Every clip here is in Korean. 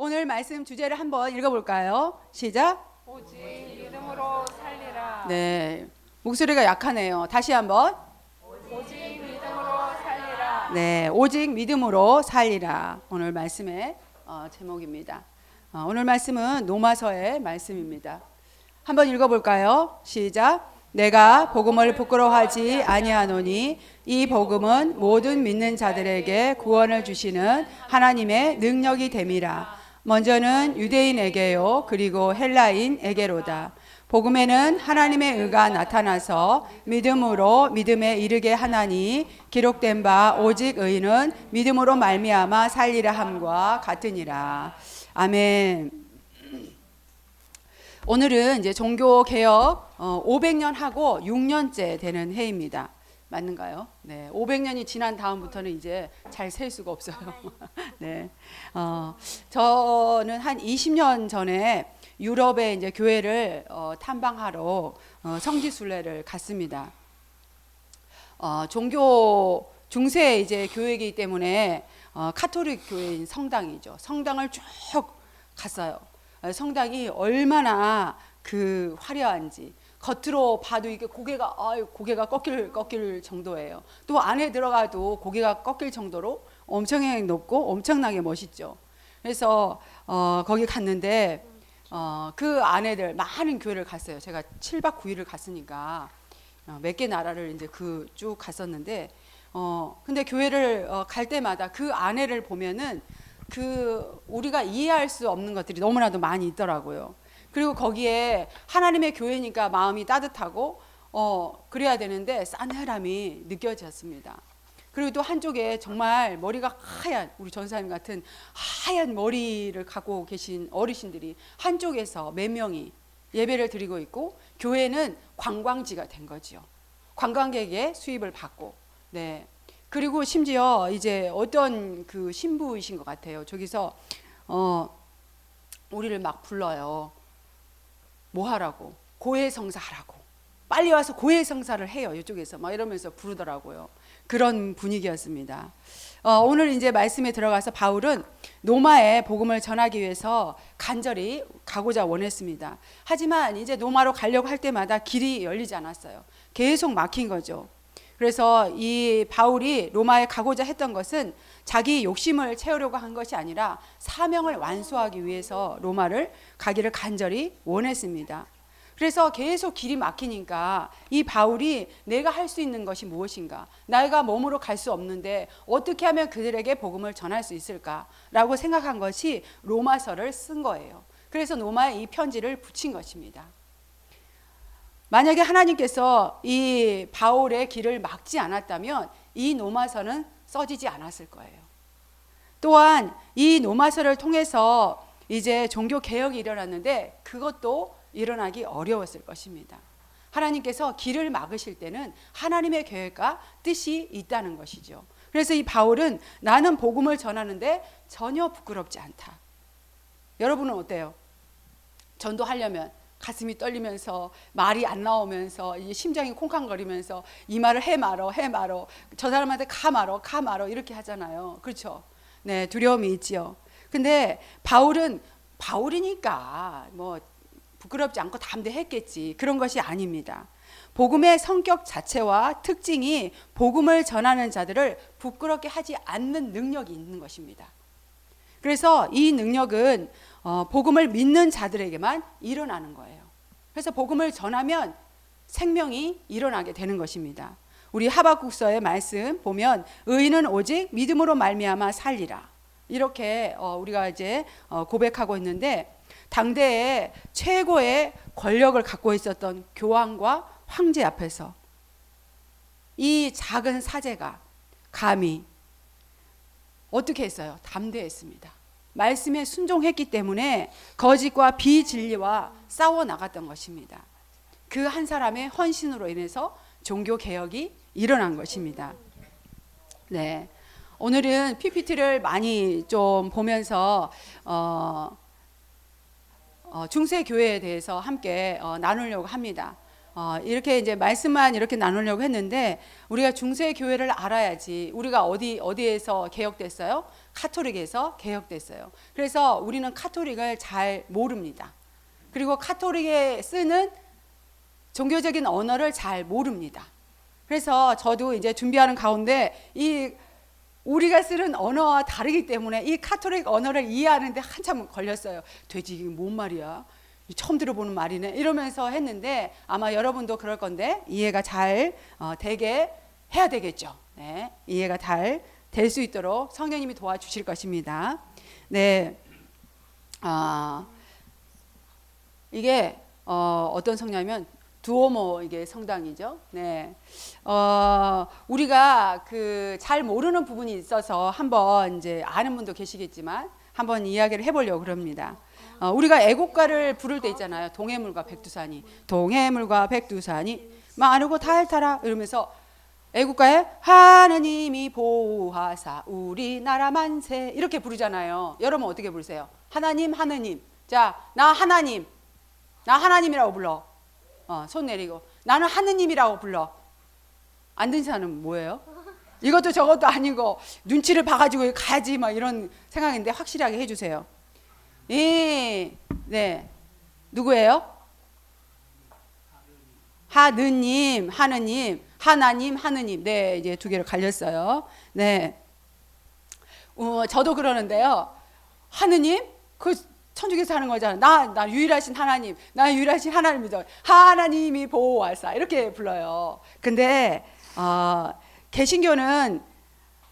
오늘 말씀 주제를 한번 읽어볼까요? 시작. 오직 믿음으로 살리라. 네, 목소리가 약하네요. 다시 한번. 오직 믿음으로 살리라. 네, 오직 믿음으로 살리라. 오늘 말씀의 제목입니다. 오늘 말씀은 로마서의 말씀입니다. 한번 읽어볼까요? 시작. 내가 복음을 부끄러워하지 아니하노니 이 복음은 모든 믿는 자들에게 구원을 주시는 하나님의 능력이 됨이라. 먼저는 유대인에게요 그리고 헬라인에게로다. 복음에는 하나님의 의가 나타나서 믿음으로 믿음에 이르게 하나니 기록된 바 오직 의인은 믿음으로 말미암아 살리라 함과 같으니라. 아멘. 오늘은 이제 종교 개혁 500년 하고 6년째 되는 해입니다. 맞는가요? 네, 500년이 지난 다음부터는 이제 잘 셀 수가 없어요. 네, 저는 한 20년 전에 유럽에 이제 교회를 탐방하러 성지순례를 갔습니다. 종교 중세 이제 교회이기 때문에 카톨릭 교회인 성당이죠. 성당을 쭉 갔어요. 성당이 얼마나 그 화려한지 겉으로 봐도 이게 고개가 꺾일 정도예요. 또 안에 들어가도 고개가 꺾일 정도로 엄청나게 높고 엄청나게 멋있죠. 그래서 거기 갔는데 그 안에들 많은 교회를 갔어요. 제가 7박 9일을 갔으니까 몇 개 나라를 이제 쭉 갔었는데 근데 교회를 갈 때마다 그 안에를 보면은 우리가 이해할 수 없는 것들이 너무나도 많이 있더라고요. 그리고 거기에 하나님의 교회니까 마음이 따뜻하고 그래야 되는데 싸늘함이 느껴졌습니다. 그리고 또 한쪽에 정말 머리가 하얀 우리 전사님 같은 하얀 머리를 갖고 계신 어르신들이 한쪽에서 몇 명이 예배를 드리고 있고 교회는 관광지가 된 거죠. 관광객의 수입을 받고 네. 그리고 심지어 이제 어떤 그 신부이신 것 같아요. 저기서 우리를 막 불러요. 뭐 하라고? 고해성사 하라고. 빨리 와서 고해성사를 해요. 이쪽에서 막 이러면서 부르더라고요. 그런 분위기였습니다. 오늘 이제 말씀에 들어가서 바울은 로마에 복음을 전하기 위해서 간절히 가고자 원했습니다. 하지만 이제 로마로 가려고 할 때마다 길이 열리지 않았어요. 계속 막힌 거죠. 그래서 이 바울이 로마에 가고자 했던 것은 자기 욕심을 채우려고 한 것이 아니라 사명을 완수하기 위해서 로마를 가기를 간절히 원했습니다. 그래서 계속 길이 막히니까 이 바울이 내가 할 수 있는 것이 무엇인가? 내가 몸으로 갈 수 없는데 어떻게 하면 그들에게 복음을 전할 수 있을까라고 생각한 것이 로마서를 쓴 거예요. 그래서 로마에 이 편지를 붙인 것입니다. 만약에 하나님께서 이 바울의 길을 막지 않았다면 이 로마서는 써지지 않았을 거예요. 또한 이 로마서를 통해서 이제 종교 개혁이 일어났는데 그것도 일어나기 어려웠을 것입니다. 하나님께서 길을 막으실 때는 하나님의 계획과 뜻이 있다는 것이죠. 그래서 이 바울은 나는 복음을 전하는데 전혀 부끄럽지 않다. 여러분은 어때요? 전도하려면 가슴이 떨리면서 말이 안 나오면서 심장이 콩쾅거리면서 이 말을 해 말어 저 사람한테 가 말어 이렇게 하잖아요. 그렇죠? 네, 두려움이 있지요. 근데 바울이니까 뭐 부끄럽지 않고 담대했겠지. 그런 것이 아닙니다. 복음의 성격 자체와 특징이 복음을 전하는 자들을 부끄럽게 하지 않는 능력이 있는 것입니다. 그래서 이 능력은 복음을 믿는 자들에게만 일어나는 거예요. 그래서 복음을 전하면 생명이 일어나게 되는 것입니다. 우리 하박국서의 말씀 보면 의인은 오직 믿음으로 말미암아 살리라. 이렇게 우리가 이제 고백하고 있는데 당대에 최고의 권력을 갖고 있었던 교황과 황제 앞에서 이 작은 사제가 감히 어떻게 했어요? 담대했습니다. 말씀에 순종했기 때문에 거짓과 비진리와 싸워 나갔던 것입니다. 그 한 사람의 헌신으로 인해서 종교 개혁이 일어난 것입니다. 네, 오늘은 PPT를 많이 좀 보면서 중세 교회에 대해서 함께 나누려고 합니다. 이렇게 이제 말씀만 이렇게 나누려고 했는데 우리가 중세 교회를 알아야지. 우리가 어디에서 개혁됐어요? 카톨릭에서 개혁됐어요. 그래서 우리는 카톨릭을 잘 모릅니다. 그리고 카톨릭에 쓰는 종교적인 언어를 잘 모릅니다. 그래서 저도 이제 준비하는 가운데 이 우리가 쓰는 언어와 다르기 때문에 이 카톨릭 언어를 이해하는데 한참 걸렸어요. 돼지 이게 뭔 말이야? 처음 들어보는 말이네. 이러면서 했는데 아마 여러분도 그럴 건데 이해가 잘 되게 해야 되겠죠. 네, 이해가 잘 될 수 있도록 성령님이 도와주실 것입니다. 네, 이게 어떤 성냐면 두오모 이게 성당이죠. 네, 우리가 그 잘 모르는 부분이 있어서 한번 이제 아는 분도 계시겠지만 한번 이야기를 해보려고 그럽니다. 우리가 애국가를 부를 때 있잖아요. 동해물과 백두산이, 동해물과 백두산이 마르고 탈탈아 이러면서 애국가에 하나님이 보호하사 우리나라 만세 이렇게 부르잖아요. 여러분 어떻게 부르세요? 하나님 하느님. 자, 나 하나님, 나 하나님이라고 불러. 손 내리고 나는 하느님이라고 불러. 안 듣는 사람은 뭐예요? 이것도 저것도 아니고 눈치를 봐가지고 가야지 막 이런 생각인데 확실하게 해주세요. 네, 누구예요? 하느님, 하느님, 하나님, 하느님. 네, 이제 두 개를 갈렸어요. 네, 저도 그러는데요. 하느님, 그 천주교에서 하는 거잖아. 나 유일하신 하나님, 나 유일하신 하나님 믿어. 하나님이 보호하사 이렇게 불러요. 근데 개신교는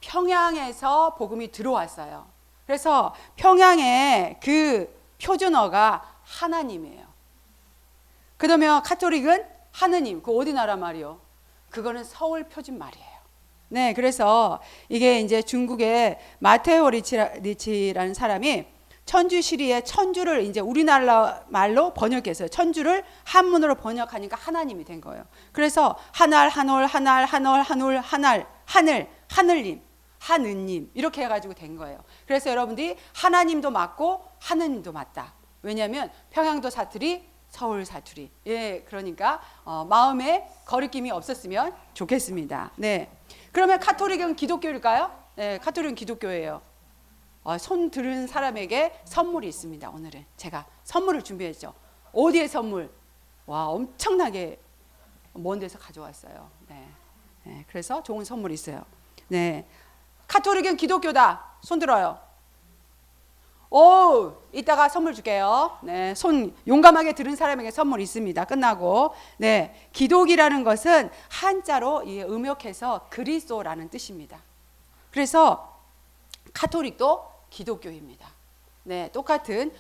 평양에서 복음이 들어왔어요. 그래서 평양의 그 표준어가 하나님이에요. 그러면 카톨릭은 하느님, 그 어디 나라 말이요? 그거는 서울 표준 말이에요. 네, 그래서 이게 이제 중국의 마테오 리치라는 사람이 천주시리의 천주를 이제 우리나라 말로 번역했어요. 천주를 한문으로 번역하니까 하나님이 된 거예요. 그래서 하날, 한올, 하날, 한올, 한울, 하날, 하늘, 하늘님, 하느님 이렇게 해가지고 된 거예요. 그래서 여러분들이 하나님도 맞고 하느님도 맞다. 왜냐하면 평양도 사투리, 서울 사투리. 예, 그러니까 마음에 거리낌이 없었으면 좋겠습니다. 네, 그러면 카톨릭은 기독교일까요? 네, 카톨릭은 기독교예요. 손 들은 사람에게 선물이 있습니다. 오늘은 제가 선물을 준비했죠. 어디에 선물? 와, 엄청나게 먼 데서 가져왔어요. 네, 그래서 좋은 선물이 있어요. 네, 카톨릭은 기독교다. 손 들어요. 오, 이따가 선물 줄게요. 네, 손 용감하게 들은 사람에게 선물 있습니다. 끝나고. 네, 기독이라는 것은 한자로 음역해서 그리스도라는 뜻입니다. 그래서 카톨릭도 기독교입니다. 네, 똑같은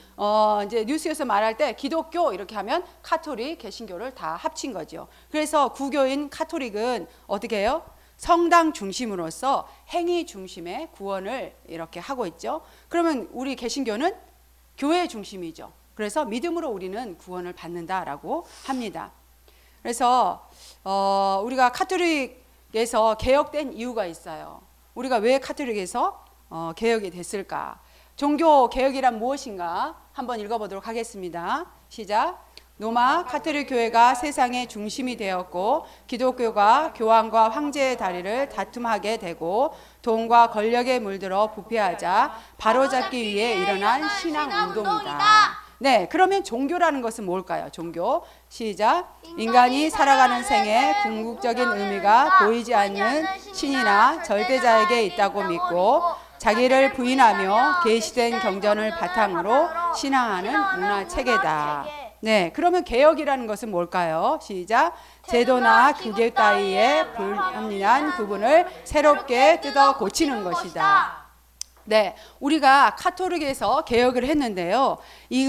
이제 뉴스에서 말할 때 기독교 이렇게 하면 카톨릭, 개신교를 다 합친 거죠. 그래서 구교인 카톨릭은 어떻게 해요? 성당 중심으로서 행위 중심의 구원을 이렇게 하고 있죠. 그러면 우리 개신교는 교회 중심이죠. 그래서 믿음으로 우리는 구원을 받는다라고 합니다. 그래서 우리가 카톨릭에서 개혁된 이유가 있어요. 우리가 왜 카톨릭에서 개혁이 됐을까? 종교 개혁이란 무엇인가? 한번 읽어보도록 하겠습니다. 시작. 로마 카톨릭 교회가 세상의 중심이 되었고 기독교가 교황과 황제의 다리를 다툼하게 되고 돈과 권력에 물들어 부패하자 바로잡기 위해 일어난 신앙 운동이다. 네, 그러면 종교라는 것은 뭘까요? 종교. 시작. 인간이 살아가는 생에 궁극적인 의미가 보이지 않는 신이나 절대자에게 있다고 믿고 자기를 부인하며 계시된 경전을 바탕으로 신앙하는 문화 체계다. 네, 그러면 개혁이라는 것은 뭘까요? 시작. 제도나 규계 따위의 불합리한 부분을 새롭게 뜯어 고치는 것이다. 네, 우리가 카톨릭에서 개혁을 했는데요.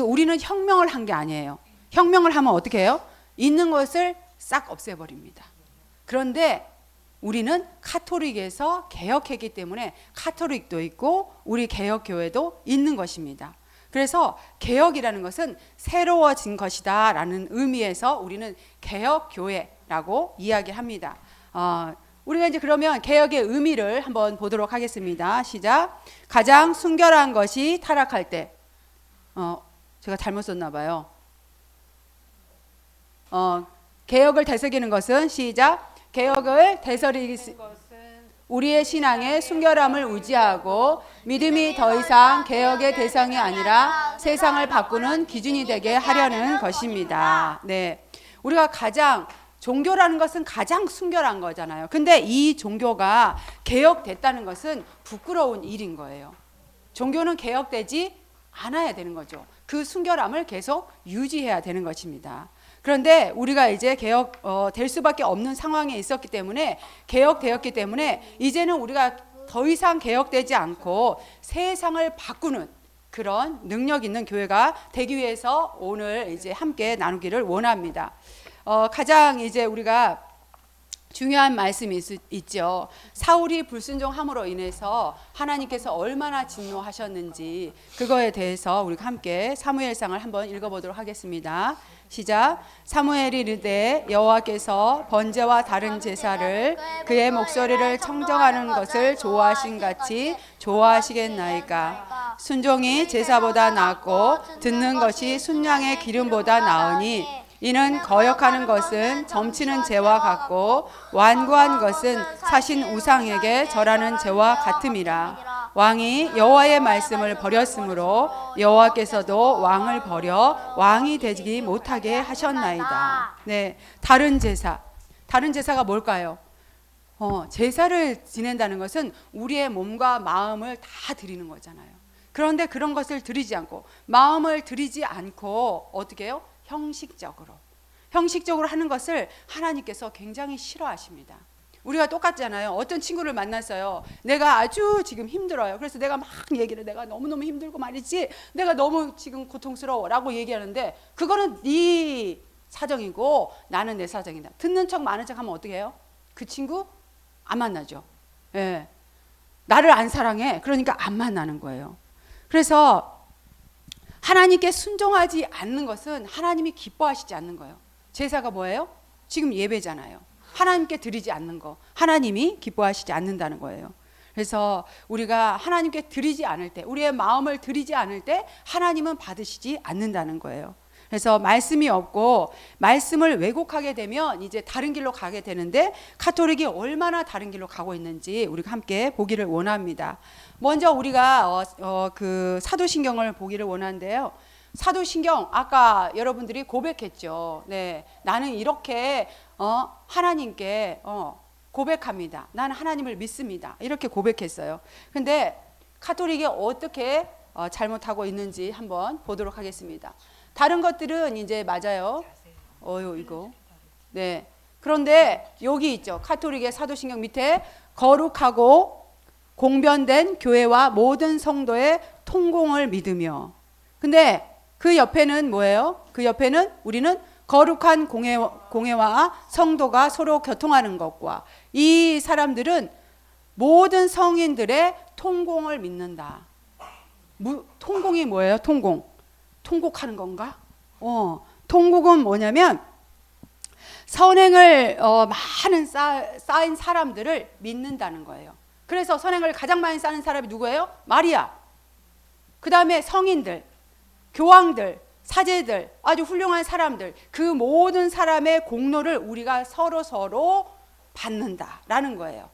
우리는 혁명을 한 게 아니에요. 혁명을 하면 어떻게 해요? 있는 것을 싹 없애버립니다. 그런데 우리는 카톨릭에서 개혁했기 때문에 카톨릭도 있고 우리 개혁교회도 있는 것입니다. 그래서 개혁이라는 것은 새로워진 것이다 라는 의미에서 우리는 개혁교회라고 이야기합니다. 우리가 이제 그러면 개혁의 의미를 한번 보도록 하겠습니다. 시작. 가장 순결한 것이 타락할 때, 제가 잘못 썼나 봐요. 개혁을 되새기는 것은 시작. 개혁을 되새기는 것은 우리의 신앙의 순결함을 유지하고 믿음이 더 이상 개혁의 대상이 아니라 세상을 바꾸는 기준이 되게 하려는 것입니다. 네. 우리가 가장 종교라는 것은 가장 순결한 거잖아요. 근데 이 종교가 개혁됐다는 것은 부끄러운 일인 거예요. 종교는 개혁되지 않아야 되는 거죠. 그 순결함을 계속 유지해야 되는 것입니다. 그런데 우리가 이제 될 수밖에 없는 상황에 있었기 때문에 개혁되었기 때문에 이제는 우리가 더 이상 개혁되지 않고 세상을 바꾸는 그런 능력 있는 교회가 되기 위해서 오늘 이제 함께 나누기를 원합니다. 가장 이제 우리가 중요한 말씀이 있죠. 사울이 불순종함으로 인해서 하나님께서 얼마나 진노하셨는지 그거에 대해서 우리가 함께 사무엘상을 한번 읽어보도록 하겠습니다. 시작. 사무엘이 이르되 여호와께서 번제와 다른 제사를 그의 목소리를 청정하는 것을 좋아하신 같이 좋아하시겠나이까. 순종이 제사보다 낫고 듣는 것이 순양의 기름보다 나으니 이는 거역하는 것은 점치는 죄와 같고 완고한 것은 사신 우상에게 절하는 죄와 같음이라. 왕이 여호와의 말씀을 버렸으므로 여호와께서도 왕을 버려 왕이 되지 못하게 하셨나이다. 네, 다른 제사가 뭘까요? 제사를 지낸다는 것은 우리의 몸과 마음을 다 드리는 거잖아요. 그런데 그런 것을 드리지 않고 마음을 드리지 않고 어떻게 해요? 형식적으로 하는 것을 하나님께서 굉장히 싫어하십니다. 우리가 똑같잖아요. 어떤 친구를 만났어요. 내가 아주 지금 힘들어요. 그래서 내가 막 얘기를 내가 너무너무 힘들고 말이지 내가 너무 지금 고통스러워 라고 얘기하는데 그거는 네 사정이고 나는 내 사정이다. 듣는 척 많은 척 하면 어떻게 해요? 그 친구 안 만나죠. 예. 나를 안 사랑해. 그러니까 안 만나는 거예요. 그래서 하나님께 순종하지 않는 것은 하나님이 기뻐하시지 않는 거예요. 제사가 뭐예요? 지금 예배잖아요. 하나님께 드리지 않는 거 하나님이 기뻐하시지 않는다는 거예요. 그래서 우리가 하나님께 드리지 않을 때 우리의 마음을 드리지 않을 때 하나님은 받으시지 않는다는 거예요. 그래서 말씀이 없고 말씀을 왜곡하게 되면 이제 다른 길로 가게 되는데 가톨릭이 얼마나 다른 길로 가고 있는지 우리가 함께 보기를 원합니다. 먼저 우리가 그 사도신경을 보기를 원하는데요. 사도신경 아까 여러분들이 고백했죠. 네, 나는 이렇게 하나님께 고백합니다. 나는 하나님을 믿습니다. 이렇게 고백했어요. 근데 가톨릭이 어떻게 잘못하고 있는지 한번 보도록 하겠습니다. 다른 것들은 이제 맞아요. 이거. 네. 그런데 여기 있죠. 가톨릭의 사도신경 밑에 거룩하고 공변된 교회와 모든 성도의 통공을 믿으며. 근데 그 옆에는 뭐예요? 그 옆에는 우리는 거룩한 공회와 성도가 서로 교통하는 것과 이 사람들은 모든 성인들의 통공을 믿는다. 통공이 뭐예요? 통곡하는 건가? 통곡은 뭐냐면 선행을 많은 쌓인 사람들을 믿는다는 거예요. 그래서 선행을 가장 많이 쌓는 사람이 누구예요? 마리아. 그 다음에 성인들, 교황들, 사제들, 아주 훌륭한 사람들, 그 모든 사람의 공로를 우리가 서로 받는다라는 거예요.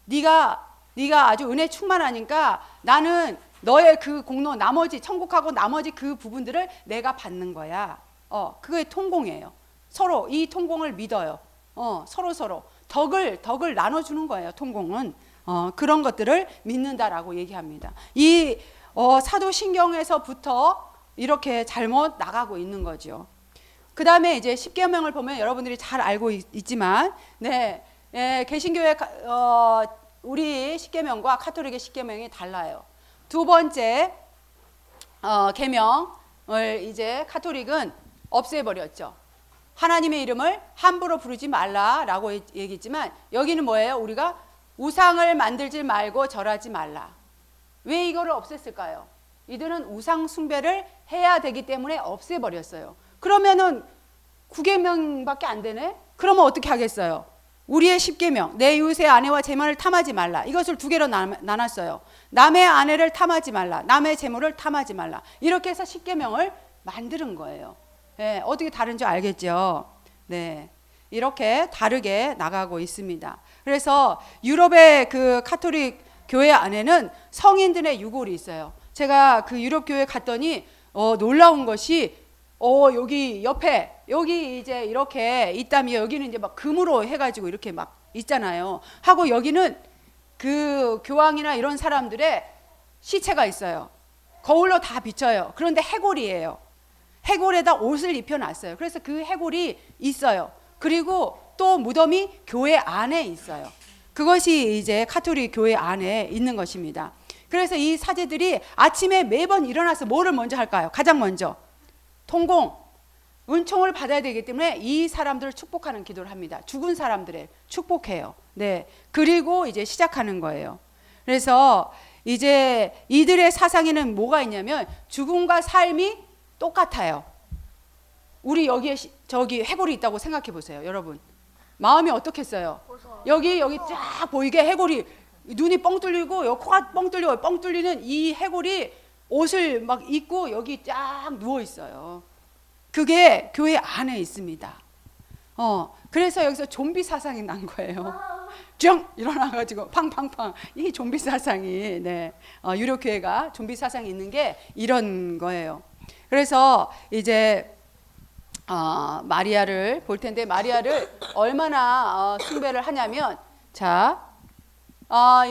네가 아주 은혜 충만하니까 나는 너의 그 공로 나머지 천국하고 나머지 그 부분들을 내가 받는 거야. 그게 통공이에요. 서로 이 통공을 믿어요. 서로 덕을 나눠주는 거예요. 통공은 그런 것들을 믿는다라고 얘기합니다. 이 사도신경에서부터 이렇게 잘못 나가고 있는 거죠. 그 다음에 이제 십계명을 보면 여러분들이 잘 알고 있지만, 네, 개신교회 우리 십계명과 가톨릭의 십계명이 달라요. 두 번째 계명을 이제 가톨릭은 없애버렸죠. 하나님의 이름을 함부로 부르지 말라라고 얘기했지만 여기는 뭐예요? 우리가 우상을 만들지 말고 절하지 말라. 왜 이거를 없앴을까요? 이들은 우상 숭배를 해야 되기 때문에 없애버렸어요. 그러면은 9계명밖에 안 되네? 그러면 어떻게 하겠어요? 우리의 10계명, 내 이웃의 아내와 재물을 탐하지 말라. 이것을 두 개로 나눴어요. 남의 아내를 탐하지 말라. 남의 재물을 탐하지 말라. 이렇게 해서 10계명을 만드는 거예요. 예, 어떻게 다른지 알겠죠? 네. 이렇게 다르게 나가고 있습니다. 그래서 유럽의 그 카톨릭 교회 안에는 성인들의 유골이 있어요. 제가 그 유럽 교회 갔더니 놀라운 것이 여기 옆에 여기 이제 이렇게 있다면 여기는 이제 막 금으로 해가지고 이렇게 막 있잖아요. 하고 여기는 그 교황이나 이런 사람들의 시체가 있어요. 거울로 다 비춰요. 그런데 해골이에요. 해골에다 옷을 입혀놨어요. 그래서 그 해골이 있어요. 그리고 또 무덤이 교회 안에 있어요. 그것이 이제 카톨릭 교회 안에 있는 것입니다. 그래서 이 사제들이 아침에 매번 일어나서 뭐를 먼저 할까요? 가장 먼저 통공, 은총을 받아야 되기 때문에 이 사람들을 축복하는 기도를 합니다. 죽은 사람들을 축복해요. 네. 그리고 이제 시작하는 거예요. 그래서 이제 이들의 사상에는 뭐가 있냐면 죽음과 삶이 똑같아요. 우리 여기에 저기 해골이 있다고 생각해 보세요, 여러분. 마음이 어떻겠어요? 여기 쫙 보이게 해골이 눈이 뻥 뚫리고 여기 코가 뻥 뚫리고 뻥 뚫리는 이 해골이 옷을 막 입고 여기 쫙 누워 있어요. 그게 교회 안에 있습니다. 그래서 여기서 좀비 사상이 난 거예요. 쭉 일어나가지고 팡팡팡 이 좀비 사상이 유럽 교회가 좀비 사상이 있는 게 이런 거예요. 그래서 이제 마리아를 볼 텐데 마리아를 얼마나 숭배를 하냐면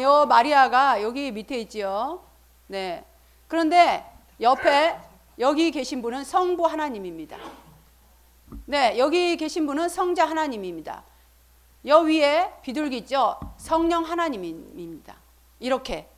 요 마리아가 여기 밑에 있지요. 네. 그런데 옆에 여기 계신 분은 성부 하나님입니다. 네, 여기 계신 분은 성자 하나님입니다. 여 위에 비둘기 있죠? 성령 하나님입니다. 이렇게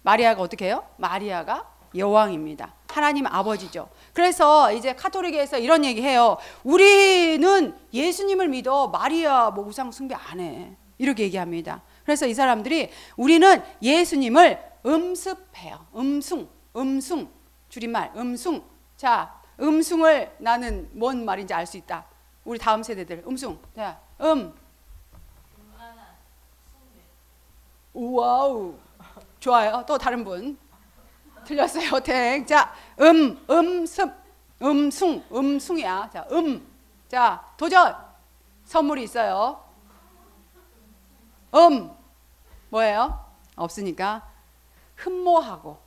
마리아가 어떻게 해요? 마리아가 여왕입니다. 하나님 아버지죠. 그래서 이제 카톨릭에서 이런 얘기해요. 우리는 예수님을 믿어 마리아 뭐 우상 숭배 안 해. 이렇게 얘기합니다. 그래서 이 사람들이 우리는 예수님을 음습해요. 음숭 줄임말 음숭. 자, 음숭을 나는 뭔 말인지 알 수 있다. 우리 다음 세대들 음숭. 자, 우와우. 좋아요. 또 다른 분. 틀렸어요. 땡. 자, 음숭이야. 자, 자, 도전. 선물이 있어요. 뭐예요? 없으니까 흠모하고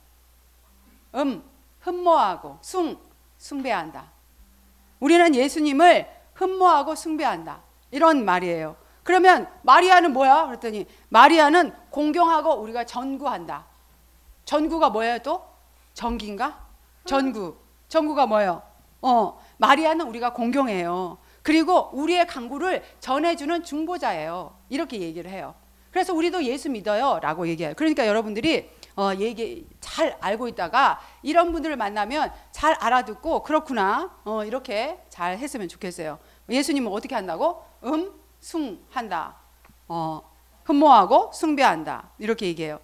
흠모하고 숭배한다. 우리는 예수님을 흠모하고 숭배한다. 이런 말이에요. 그러면 마리아는 뭐야? 그랬더니 마리아는 공경하고 우리가 전구한다. 전구가 뭐예요 또? 전기인가? 전구가 뭐예요? 마리아는 우리가 공경해요. 그리고 우리의 간구를 전해주는 중보자예요. 이렇게 얘기를 해요. 그래서 우리도 예수 믿어요 라고 얘기해요. 그러니까 여러분들이 얘기 잘 알고 있다가 이런 분들을 만나면 잘 알아듣고 그렇구나 이렇게 잘 했으면 좋겠어요. 예수님은 어떻게 한다고? 숭한다. 흠모하고 숭배한다. 이렇게 얘기해요.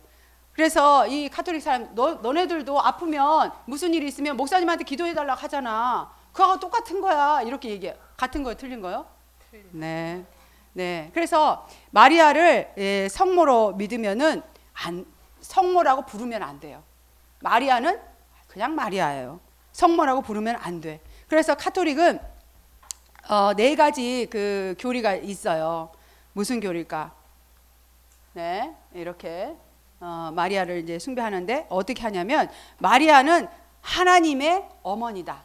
그래서 이 카톨릭 사람 너네들도 아프면 무슨 일이 있으면 목사님한테 기도해달라고 하잖아. 그거하고 똑같은 거야. 이렇게 얘기해요. 같은 거예요? 틀린 거예요? 네. 네. 그래서 마리아를 성모로 믿으면은 성모라고 부르면 안 돼요. 마리아는 그냥 마리아예요. 성모라고 부르면 안 돼. 그래서 카톨릭은 4가지 그 교리가 있어요. 무슨 교리일까? 네, 이렇게 마리아를 이제 숭배하는데 어떻게 하냐면 마리아는 하나님의 어머니다.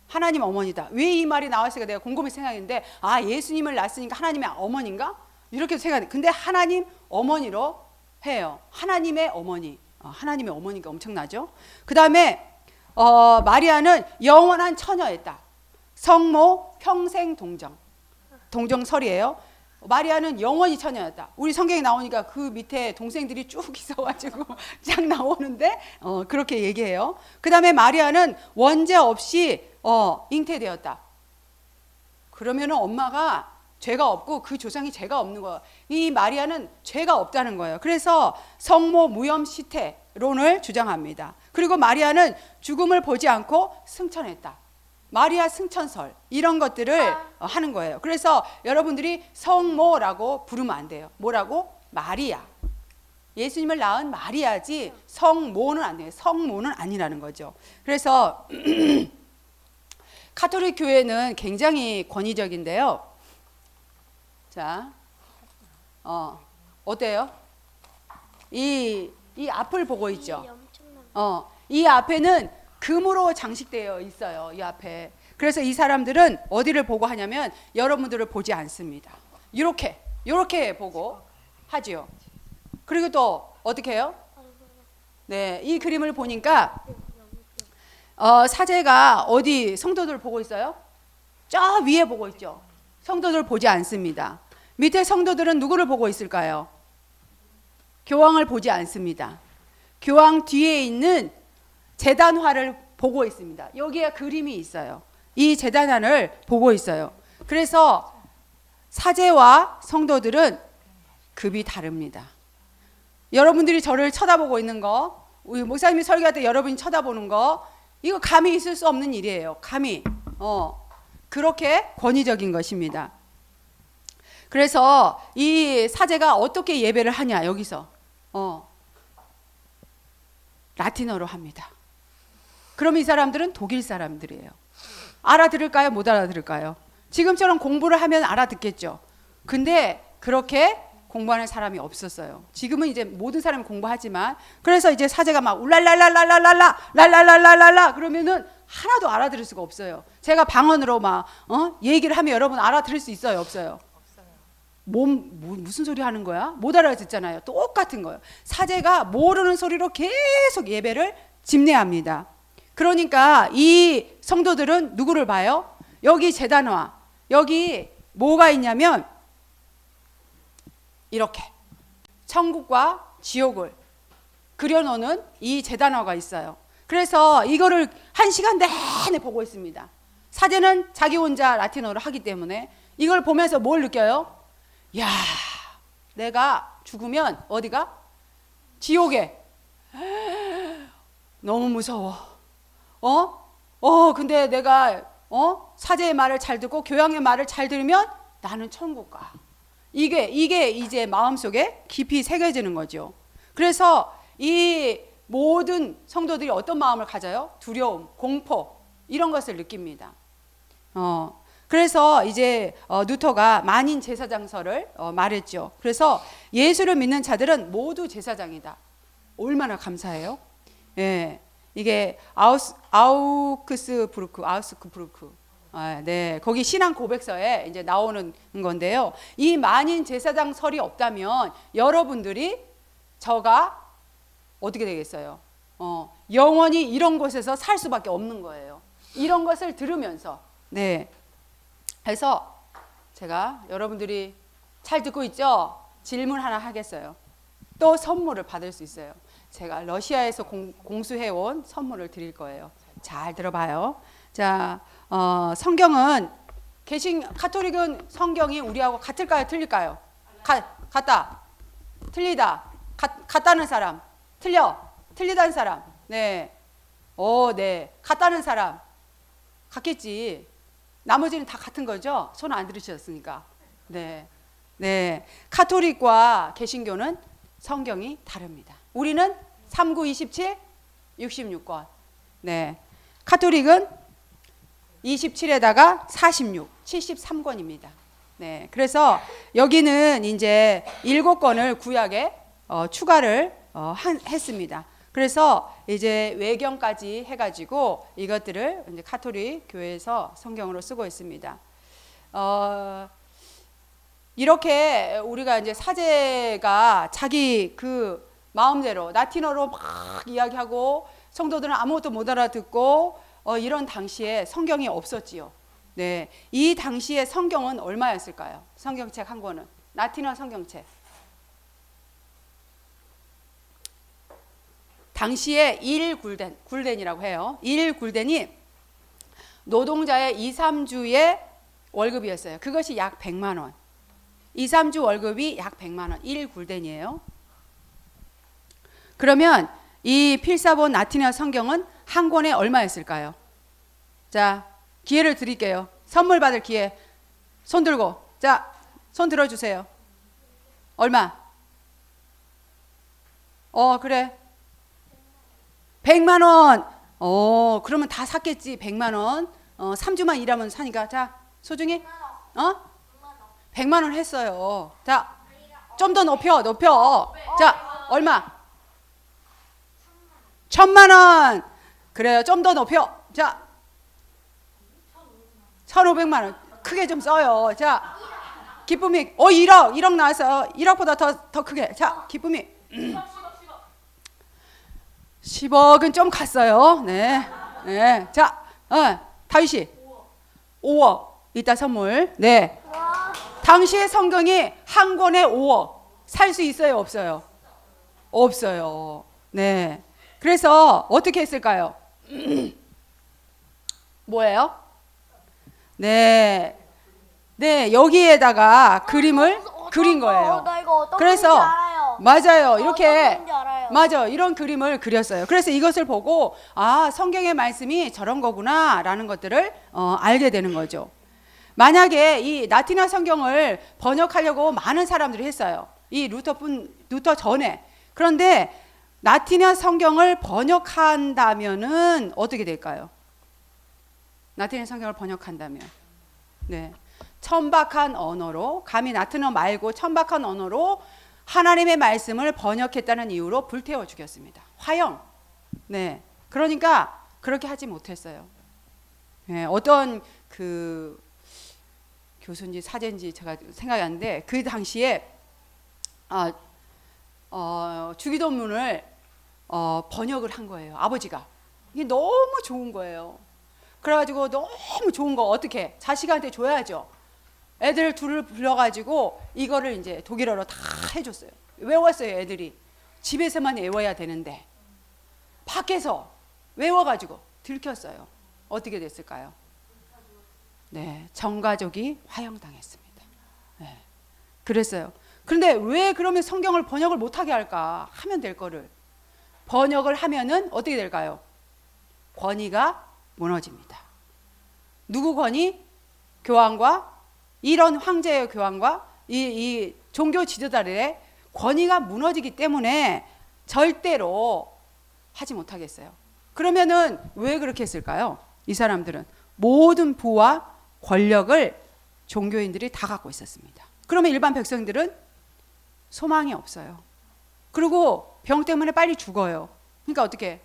하나님 어머니다. 왜 이 말이 나왔을까 내가 곰곰이 생각했는데 예수님을 낳았으니까 하나님의 어머니인가? 이렇게 생각해. 근데 하나님 어머니로 해요. 하나님의 어머니. 하나님의 어머니가 엄청나죠. 그 다음에 마리아는 영원한 처녀였다. 성모 평생 동정설이에요. 마리아는 영원히 처녀였다. 우리 성경에 나오니까 그 밑에 동생들이 쭉 있어가지고 쫙 나오는데 그렇게 얘기해요. 그 다음에 마리아는 원죄 없이 잉태되었다. 그러면은 엄마가 죄가 없고 그 조상이 죄가 없는 거예요. 이 마리아는 죄가 없다는 거예요. 그래서 성모 무염 시태론을 주장합니다. 그리고 마리아는 죽음을 보지 않고 승천했다. 마리아 승천설 이런 것들을 하는 거예요. 그래서 여러분들이 성모라고 부르면 안 돼요. 뭐라고? 마리아. 예수님을 낳은 마리아지 성모는 안 돼요. 성모는 아니라는 거죠. 그래서 가톨릭 교회는 굉장히 권위적인데요. 자, 어때요? 이 앞을 보고 있죠. 이 앞에는 금으로 장식되어 있어요. 이 앞에. 그래서 이 사람들은 어디를 보고 하냐면 여러분들을 보지 않습니다. 이렇게 보고 하지요. 그리고 또 어떻게 해요? 네, 이 그림을 보니까 사제가 어디 성도들을 보고 있어요? 저 위에 보고 있죠. 성도들 보지 않습니다. 밑에 성도들은 누구를 보고 있을까요? 교황을 보지 않습니다. 교황 뒤에 있는 제단화를 보고 있습니다. 여기에 그림이 있어요. 이 제단화를 보고 있어요. 그래서 사제와 성도들은 급이 다릅니다. 여러분들이 저를 쳐다보고 있는 거, 우리 목사님이 설교할 때 여러분이 쳐다보는 거, 이거 감히 있을 수 없는 일이에요. 감히. 그렇게 권위적인 것입니다. 그래서 이 사제가 어떻게 예배를 하냐, 여기서. 라틴어로 합니다. 그럼 이 사람들은 독일 사람들이에요. 알아들을까요? 못 알아들을까요? 지금처럼 공부를 하면 알아듣겠죠. 근데 그렇게 공부하는 사람이 없었어요. 지금은 이제 모든 사람이 공부하지만, 그래서 이제 사제가 막 울랄랄랄랄랄랄라 랄랄랄랄랄라 그러면은 하나도 알아들을 수가 없어요. 제가 방언으로 막 얘기를 하면 여러분 알아들을 수 있어요, 없어요? 무슨 소리 하는 거야? 못 알아듣잖아요. 똑같은 거예요. 사제가 모르는 소리로 계속 예배를 집례합니다. 그러니까 이 성도들은 누구를 봐요? 여기 제단화, 여기 뭐가 있냐면 이렇게 천국과 지옥을 그려놓는 이 제단화가 있어요. 그래서 이거를 1시간 내내 보고 있습니다. 사제는 자기 혼자 라틴어를 하기 때문에 이걸 보면서 뭘 느껴요? 야, 내가 죽으면 어디가? 지옥에. 너무 무서워. 근데 내가 사제의 말을 잘 듣고 교황의 말을 잘 들으면 나는 천국 가. 이게 이제 마음속에 깊이 새겨지는 거죠. 그래서 이 모든 성도들이 어떤 마음을 가져요? 두려움, 공포 이런 것을 느낍니다. 그래서 이제 루터가 만인 제사장설을 말했죠. 그래서 예수를 믿는 자들은 모두 제사장이다. 얼마나 감사해요? 예, 이게 아우크스부르크. 네, 거기 신앙 고백서에 이제 나오는 건데요. 이 만인 제사장설이 없다면 여러분들이 저가 어떻게 되겠어요? 영원히 이런 곳에서 살 수밖에 없는 거예요. 이런 것을 들으면서. 네. 그래서 제가 여러분들이 잘 듣고 있죠? 질문 하나 하겠어요. 또 선물을 받을 수 있어요. 제가 러시아에서 공수해온 선물을 드릴 거예요. 잘 들어봐요. 자, 성경은 가톨릭은 성경이 우리하고 같을까요? 틀릴까요? 같다. 틀리다. 같다는 사람. 틀리다는 사람. 네. 네. 같다는 사람. 같겠지. 나머지는 다 같은 거죠? 손 안 들으셨으니까. 네. 네. 가톨릭과 개신교는 성경이 다릅니다. 우리는 3927, 66권. 네. 가톨릭은 27에다가 46, 73권입니다. 네. 그래서 여기는 이제 7권을 구약에 추가를 했습니다. 그래서 이제 외경까지 해가지고 이것들을 이제 가톨릭 교회에서 성경으로 쓰고 있습니다. 이렇게 우리가 이제 사제가 자기 그 마음대로 라틴어로 막 이야기하고 성도들은 아무것도 못 알아듣고 이런 당시에 성경이 없었지요. 네, 이 당시에 성경은 얼마였을까요? 성경책 한 권은 라틴어 성경책. 당시에 1굴덴이라고 해요. 1굴덴이 노동자의 2, 3주의 월급이었어요. 그것이 약 100만 원. 2, 3주 월급이 약 100만 원. 1굴덴이에요. 그러면 이 필사본 라틴어 성경은 한 권에 얼마였을까요? 자, 기회를 드릴게요. 선물 받을 기회. 손 들고. 자, 손 들어주세요. 얼마? 그래. 100만 원. 그러면 다 샀겠지. 100만 원. 3주만 일하면 사니까 자 소중히 100만 원 했어요. 자 좀 더 높여. 자 얼마? 1000만 원. 그래요. 좀 더 높여. 자 1500만 원. 크게 좀 써요. 자 기쁨이 1억 나왔어요. 1억보다 더 크게. 자 기쁨이 10억은 좀 갔어요. 네. 자 다윗이 5억. 이따 선물. 네. 당시의 성경이 한 권에 5억 살 수 있어요, 없어요? 없어요. 네. 그래서 어떻게 했을까요? 뭐예요? 네. 네, 여기에다가 그림을 그린 거예요. 나 이거 어떤 그래서 그림인지 알아요. 맞아요. 이렇게 어떤 그림인지 알아요. 맞아. 이런 그림을 그렸어요. 그래서 이것을 보고 아, 성경의 말씀이 저런 거구나라는 것들을 알게 되는 거죠. 만약에 이 라틴어 성경을 번역하려고 많은 사람들이 했어요. 이 루터 전에. 그런데 라틴어 성경을 번역한다면은 어떻게 될까요? 라틴어 성경을 번역한다면, 네, 천박한 언어로, 감히 라틴어 말고 천박한 언어로 하나님의 말씀을 번역했다는 이유로 불태워 죽였습니다. 화형. 네, 그러니까 그렇게 하지 못했어요. 네, 어떤 그 교수인지 사제인지 제가 생각이 안 나는데 그 당시에 주기도문을 번역을 한 거예요. 아버지가. 이게 너무 좋은 거예요. 그래가지고 너무 좋은 거 어떻게 자식한테 줘야죠. 애들 둘을 불러가지고 이거를 이제 독일어로 다 해줬어요. 외웠어요. 애들이 집에서만 외워야 되는데 밖에서 외워가지고 들켰어요. 어떻게 됐을까요? 네, 전 가족이 화형당했습니다. 네, 그랬어요. 그런데 왜 그러면 성경을 번역을 못하게 할까? 하면 될 거를 번역을 하면은 어떻게 될까요? 권위가 무너집니다. 누구 권위? 교황과 이런 황제의 교황과 이 종교 지도자들의 권위가 무너지기 때문에 절대로 하지 못하겠어요. 그러면은 왜 그렇게 했을까요? 이 사람들은 모든 부와 권력을 종교인들이 다 갖고 있었습니다. 그러면 일반 백성들은 소망이 없어요. 그리고 병 때문에 빨리 죽어요. 그러니까 어떻게?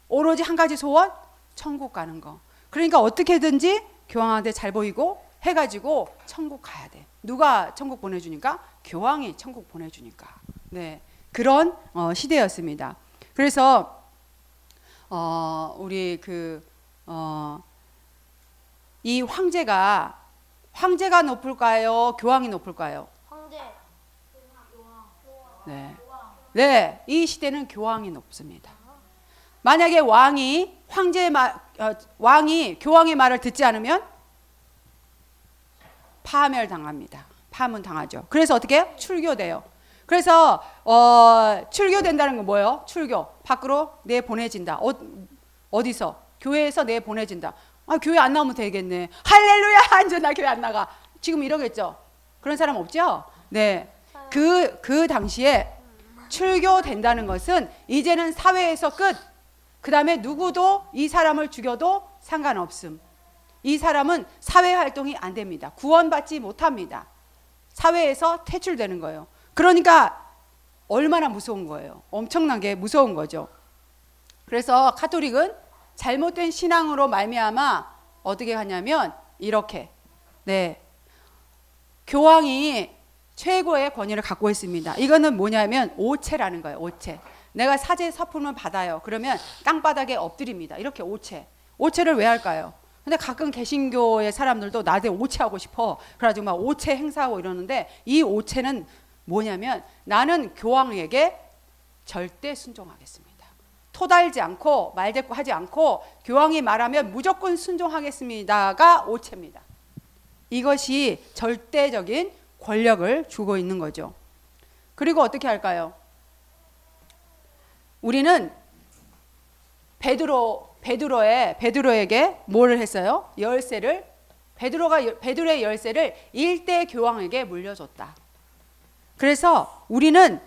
오로지 한 가지 소원? 천국 가는 거. 그러니까 어떻게든지 교황한테 잘 보이고 해가지고 천국 가야 돼. 누가 천국 보내주니까? 교황이 천국 보내주니까. 네, 그런 시대였습니다. 그래서 우리 이 황제가 높을까요? 교황이 높을까요? 황제. 네, 이 시대는 교황이 높습니다. 만약에 왕이 교황의 말을 듣지 않으면 파멸당합니다. 파문당하죠. 그래서 어떻게 해요? 출교돼요. 그래서 출교된다는 건 뭐예요? 출교. 밖으로 내보내진다. 어디서? 교회에서 내보내진다. 아, 교회 안 나오면 되겠네. 할렐루야! 이제 나 교회 안 나가. 지금 이러겠죠? 그런 사람 없죠? 네. 그 당시에 출교된다는 것은 이제는 사회에서 끝. 그 다음에 누구도 이 사람을 죽여도 상관없음. 이 사람은 사회 활동이 안 됩니다. 구원받지 못합니다. 사회에서 퇴출되는 거예요. 그러니까 얼마나 무서운 거예요. 엄청나게 무서운 거죠. 그래서 가톨릭은 잘못된 신앙으로 말미암아 어떻게 하냐면 이렇게, 네, 교황이 최고의 권위를 갖고 있습니다. 이거는 뭐냐면 오체라는 거예요. 오체. 내가 사제 서품을 받아요. 그러면 땅바닥에 엎드립니다. 이렇게 오체. 오체를 왜 할까요? 근데 가끔 개신교의 사람들도 나한테 오체하고 싶어. 그래가지고 막 오체 행사하고 이러는데 이 오체는 뭐냐면 나는 교황에게 절대 순종하겠습니다. 토달지 않고 말대꾸하지 않고 교황이 말하면 무조건 순종하겠습니다가 오체입니다. 이것이 절대적인 권력을 주고 있는 거죠. 그리고 어떻게 할까요? 우리는 베드로에게 뭐를 했어요? 열쇠를 베드로의 열쇠를 일대 교황에게 물려줬다. 그래서 우리는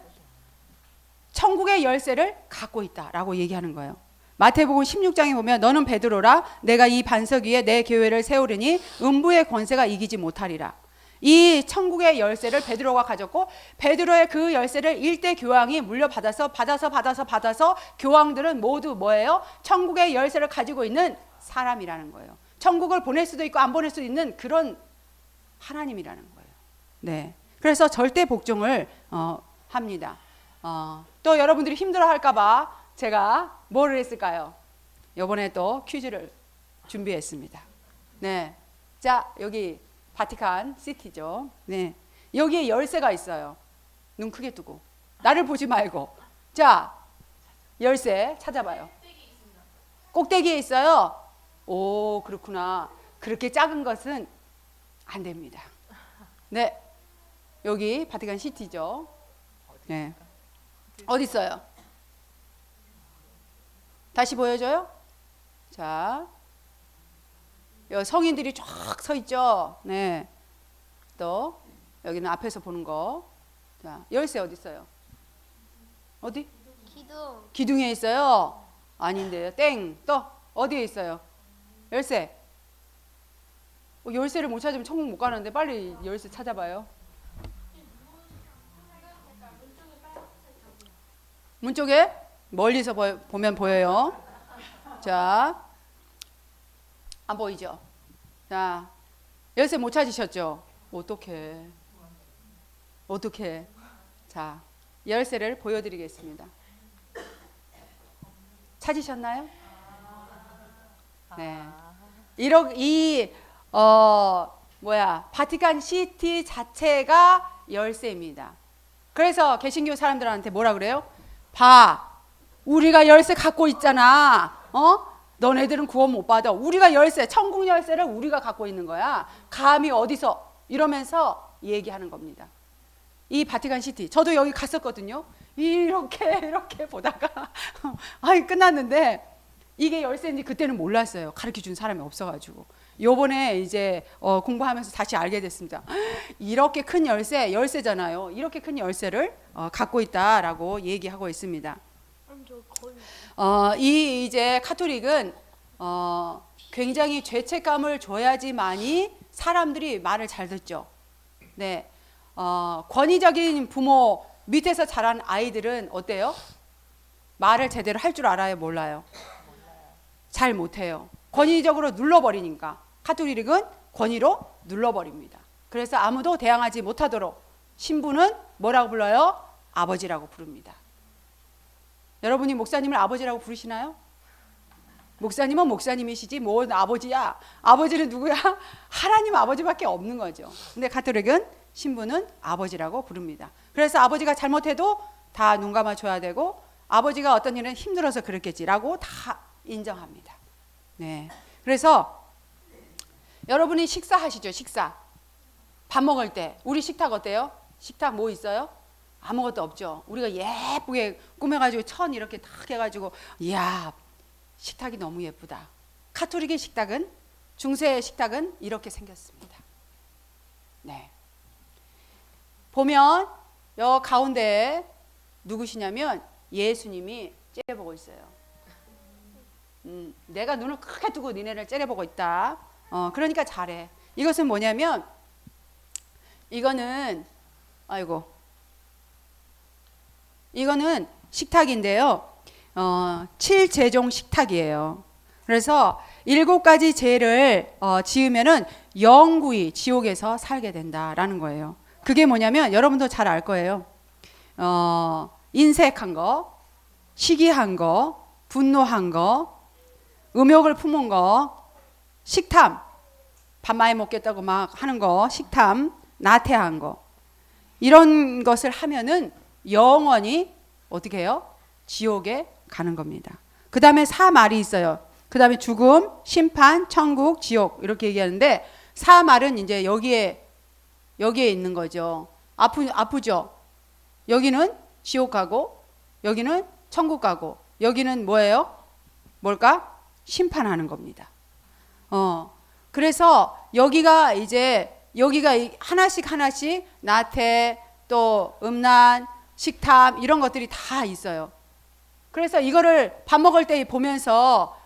천국의 열쇠를 갖고 있다라고 얘기하는 거예요. 마태복음 16장에 보면 너는 베드로라 내가 이 반석 위에 내 교회를 세우리니 음부의 권세가 이기지 못하리라. 이 천국의 열쇠를 베드로가 가졌고 베드로의 그 열쇠를 일대 교황이 물려받아서 받아서 교황들은 모두 뭐예요? 천국의 열쇠를 가지고 있는 사람이라는 거예요. 천국을 보낼 수도 있고 안 보낼 수도 있는 그런 하나님이라는 거예요. 네. 그래서 절대 복종을 합니다. 또 여러분들이 힘들어할까봐 제가 뭐를 했을까요? 이번에 또 퀴즈를 준비했습니다. 네. 자, 여기 바티칸 시티죠. 네. 여기에 열쇠가 있어요. 눈 크게 뜨고. 나를 보지 말고. 자, 열쇠 찾아봐요. 꼭대기에 있어요. 오, 그렇구나. 그렇게 작은 것은 안 됩니다. 네. 여기 바티칸 시티죠. 네. 어디 있어요? 다시 보여줘요. 자, 성인들이 쫙 서 있죠. 네. 또 여기는 앞에서 보는 거. 자, 열쇠 어디 있어요? 어디? 기둥. 기둥에 있어요. 아닌데요. 땡. 또 어디에 있어요? 열쇠. 열쇠를 못 찾으면 천국 못 가는데 빨리 열쇠 찾아봐요. 문 쪽에 멀리서 보면 보여요. 자, 안 보이죠? 자, 열쇠 못 찾으셨죠? 어떡해. 자, 열쇠를 보여드리겠습니다. 찾으셨나요? 네. 바티칸 시티 자체가 열쇠입니다. 그래서 개신교 사람들한테 뭐라 그래요? 봐, 우리가 열쇠 갖고 있잖아. 너네들은 구원 못 받아. 우리가 열쇠, 천국 열쇠를 우리가 갖고 있는 거야. 감히 어디서 이러면서 얘기하는 겁니다. 이 바티칸 시티, 저도 여기 갔었거든요. 이렇게 보다가 끝났는데 이게 열쇠인지 그때는 몰랐어요. 가르쳐 준 사람이 없어가지고. 요번에 이제 공부하면서 다시 알게 됐습니다. 이렇게 큰 열쇠잖아요. 이렇게 큰 열쇠를 갖고 있다라고 얘기하고 있습니다. 이 이제 카톨릭은 굉장히 죄책감을 줘야지만이 사람들이 말을 잘 듣죠. 네, 권위적인 부모 밑에서 자란 아이들은 어때요? 말을 제대로 할 줄 알아요, 몰라요? 잘 못해요. 권위적으로 눌러버리니까. 카톨릭은 권위로 눌러버립니다. 그래서 아무도 대항하지 못하도록 신부는 뭐라고 불러요? 아버지라고 부릅니다. 여러분이 목사님을 아버지라고 부르시나요? 목사님은 목사님이시지 뭔 아버지야. 아버지는 누구야? 하나님 아버지밖에 없는 거죠. 근데 카톨릭은 신부는 아버지라고 부릅니다. 그래서 아버지가 잘못해도 다 눈 감아줘야 되고 아버지가 어떤 일은 힘들어서 그랬겠지라고 다 인정합니다. 네. 그래서 여러분이 식사하시죠. 식사. 밥 먹을 때 우리 식탁 어때요? 식탁 뭐 있어요? 아무것도 없죠. 우리가 예쁘게 꾸며가지고 천 이렇게 탁 해가지고 이야 식탁이 너무 예쁘다. 카톨릭의 식탁은 중세의 식탁은 이렇게 생겼습니다. 네. 보면 여 가운데 누구시냐면 예수님이 째려보고 있어요. 내가 눈을 크게 뜨고 니네를 째려보고 있다. 그러니까 잘해. 이것은 뭐냐면 이거는 식탁인데요. 7제종 식탁이에요. 그래서 7가지 죄를 지으면은 영구히 지옥에서 살게 된다라는 거예요. 그게 뭐냐면 여러분도 잘 알 거예요. 인색한 거, 시기한 거, 분노한 거, 음욕을 품은 거, 식탐, 밥 많이 먹겠다고 막 하는 거, 식탐, 나태한 거. 이런 것을 하면은 영원히 어떻게 해요? 지옥에 가는 겁니다. 그 다음에 사말이 있어요. 그 다음에 죽음, 심판, 천국, 지옥 이렇게 얘기하는데 사말은 이제 여기에 있는 거죠. 아프죠? 여기는 지옥 가고 여기는 천국 가고 여기는 뭐예요? 뭘까? 심판하는 겁니다. 그래서 여기가 하나씩 나태 또 음란, 식탐 이런 것들이 다 있어요. 그래서 이거를 밥 먹을 때 보면서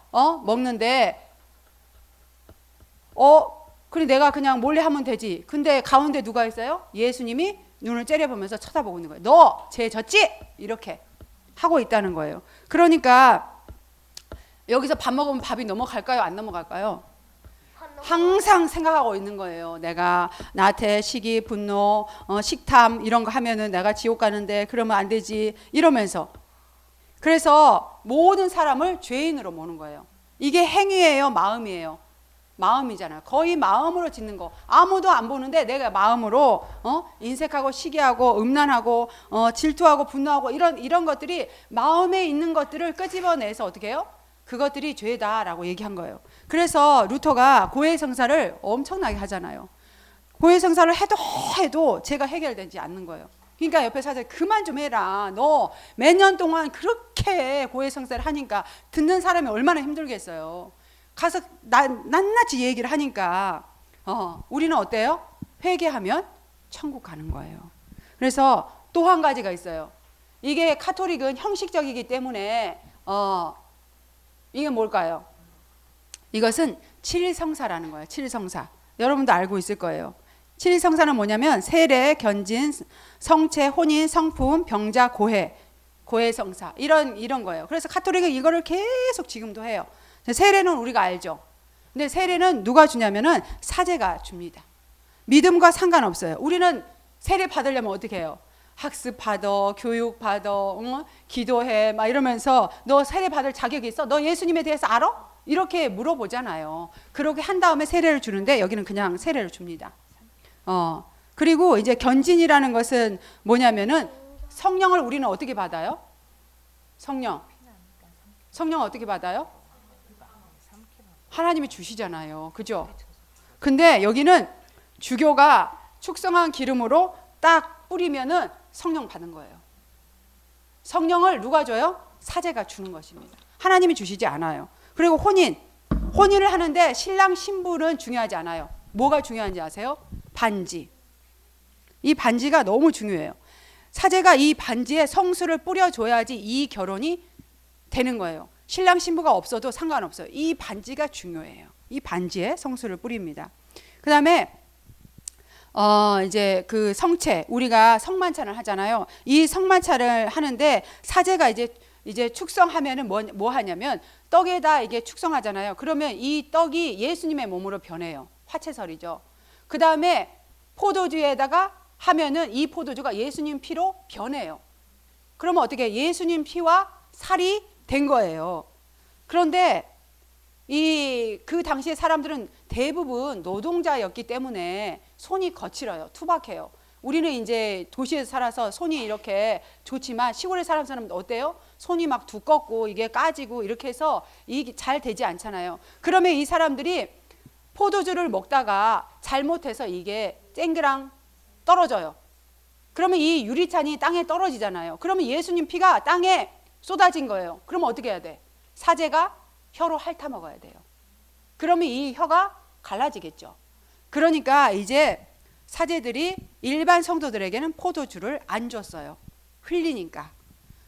먹는데 그래 내가 그냥 몰래 하면 되지. 근데 가운데 누가 있어요? 예수님이 눈을 째려보면서 쳐다보고 있는 거예요. 너 죄 졌지? 이렇게 하고 있다는 거예요. 그러니까 여기서 밥 먹으면 밥이 넘어갈까요? 안 넘어갈까요? 항상 생각하고 있는 거예요. 내가 나한테 시기, 분노, 식탐 이런 거 하면은 내가 지옥 가는데 그러면 안 되지 이러면서. 그래서 모든 사람을 죄인으로 모는 거예요. 이게 행위예요, 마음이에요? 마음이잖아요. 거의 마음으로 짓는 거. 아무도 안 보는데 내가 마음으로 인색하고 시기하고 음란하고 질투하고 분노하고 이런 것들이 마음에 있는 것들을 끄집어내서 어떻게 해요? 그것들이 죄다라고 얘기한 거예요. 그래서 루터가 고해성사를 엄청나게 하잖아요. 고해성사를 해도 죄가 해결되지 않는 거예요. 그러니까 옆에 사람들 그만 좀 해라. 너 몇 년 동안 그렇게 고해성사를 하니까 듣는 사람이 얼마나 힘들겠어요. 가서 낱낱이 얘기를 하니까 우리는 어때요? 회개하면 천국 가는 거예요. 그래서 또 한 가지가 있어요. 이게 카톨릭은 형식적이기 때문에 이게 뭘까요? 이것은 칠일성사라는 거예요. 칠일성사. 여러분도 알고 있을 거예요. 칠일성사는 뭐냐면 세례, 견진, 성체, 혼인, 성품, 병자, 고해성사 이런 거예요. 그래서 카톨릭은 이거를 계속 지금도 해요. 세례는 우리가 알죠. 근데 세례는 누가 주냐면은 사제가 줍니다. 믿음과 상관없어요. 우리는 세례 받으려면 어떻게 해요? 학습 받아, 교육 받아, 기도해 막 이러면서 너 세례 받을 자격이 있어? 너 예수님에 대해서 알아? 이렇게 물어보잖아요. 그렇게 한 다음에 세례를 주는데 여기는 그냥 세례를 줍니다. 그리고 이제 견진이라는 것은 뭐냐면은 성령을 우리는 어떻게 받아요? 성령 어떻게 받아요? 하나님이 주시잖아요. 그죠? 근데 여기는 주교가 축성한 기름으로 딱 뿌리면은 성령 받는 거예요. 성령을 누가 줘요? 사제가 주는 것입니다. 하나님이 주시지 않아요. 그리고 혼인을 하는데 신랑 신부는 중요하지 않아요. 뭐가 중요한지 아세요? 반지. 이 반지가 너무 중요해요. 사제가 이 반지에 성수를 뿌려줘야지 이 결혼이 되는 거예요. 신랑 신부가 없어도 상관없어요. 이 반지가 중요해요. 이 반지에 성수를 뿌립니다. 그 다음에 이제 그 성체, 우리가 성만찬을 하잖아요. 이 성만찬을 하는데 사제가 이제 축성하면은 뭐 하냐면 떡에다 이게 축성하잖아요. 그러면 이 떡이 예수님의 몸으로 변해요. 화채설이죠. 그 다음에 포도주에다가 하면은 이 포도주가 예수님 피로 변해요. 그러면 어떻게 예수님 피와 살이 된 거예요. 그런데 그 당시에 사람들은 대부분 노동자였기 때문에 손이 거칠어요. 투박해요. 우리는 이제 도시에서 살아서 손이 이렇게 좋지만 시골에 사는 사람은 어때요? 손이 막 두껍고 이게 까지고 이렇게 해서 이게 잘 되지 않잖아요. 그러면 이 사람들이 포도주를 먹다가 잘못해서 이게 쨍그랑 떨어져요. 그러면 이 유리잔이 땅에 떨어지잖아요. 그러면 예수님 피가 땅에 쏟아진 거예요. 그러면 어떻게 해야 돼? 사제가 혀로 핥아 먹어야 돼요. 그러면 이 혀가 갈라지겠죠. 그러니까 이제 사제들이 일반 성도들에게는 포도주를 안 줬어요. 흘리니까.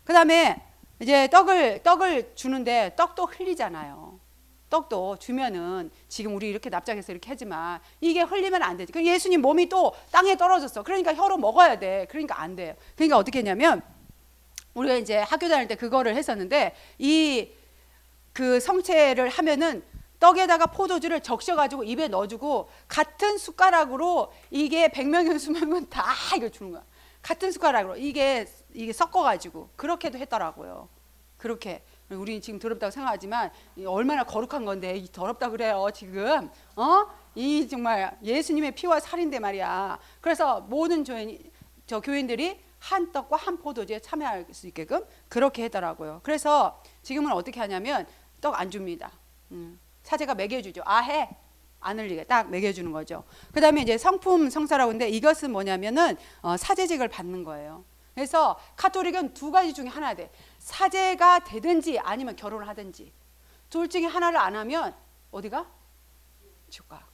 그 다음에 이제 떡을 주는데 떡도 흘리잖아요. 떡도 주면은 지금 우리 이렇게 납작해서 이렇게 하지만 이게 흘리면 안 되지. 예수님 몸이 또 땅에 떨어졌어. 그러니까 혀로 먹어야 돼. 그러니까 안 돼요. 그러니까 어떻게 했냐면 우리가 이제 학교 다닐 때 그거를 했었는데 그 성체를 하면은 떡에다가 포도주를 적셔가지고 입에 넣어주고 같은 숟가락으로 이게 100명이면 수명은 다 이거 주는 거야. 같은 숟가락으로 이게 섞어가지고 그렇게도 했더라고요. 그렇게 우리 지금 더럽다고 생각하지만 얼마나 거룩한 건데 더럽다 그래요 지금 이 정말 예수님의 피와 살인데 말이야. 그래서 모든 교인들이 한 떡과 한 포도주에 참여할 수 있게끔 그렇게 했더라고요. 그래서 지금은 어떻게 하냐면 떡 안 줍니다. 사제가 먹여주죠. 해 안 흘리게 딱 먹여주는 거죠. 그 다음에 이제 성품 성사라고 하는데 이것은 뭐냐면은 사제직을 받는 거예요. 그래서 카톨릭은 두 가지 중에 하나 돼. 사제가 되든지 아니면 결혼을 하든지 둘 중에 하나를 안 하면 어디가? 지옥 가.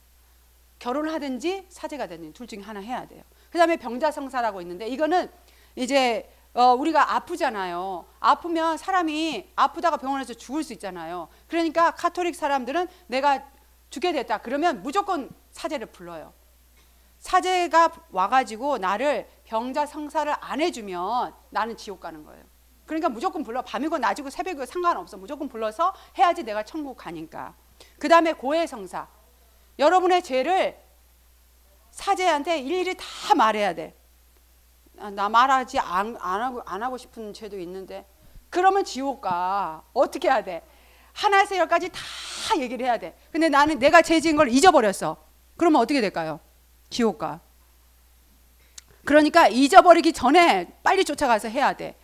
결혼을 하든지 사제가 되든지 둘 중에 하나 해야 돼요. 그 다음에 병자성사라고 있는데 이거는 이제 우리가 아프잖아요. 아프면 사람이 아프다가 병원에서 죽을 수 있잖아요. 그러니까 가톨릭 사람들은 내가 죽게 됐다 그러면 무조건 사제를 불러요. 사제가 와가지고 나를 병자 성사를 안 해주면 나는 지옥 가는 거예요. 그러니까 무조건 불러. 밤이고 낮이고 새벽이고 상관없어. 무조건 불러서 해야지 내가 천국 가니까. 그 다음에 고해성사. 여러분의 죄를 사제한테 일일이 다 말해야 돼. 나 말하지 안 하고 싶은 죄도 있는데 그러면 지옥 가. 어떻게 해야 돼? 하나에서 열까지 다 얘기를 해야 돼. 근데 나는 내가 죄 지은 걸 잊어버렸어. 그러면 어떻게 될까요? 지옥 가. 그러니까 잊어버리기 전에 빨리 쫓아가서 해야 돼.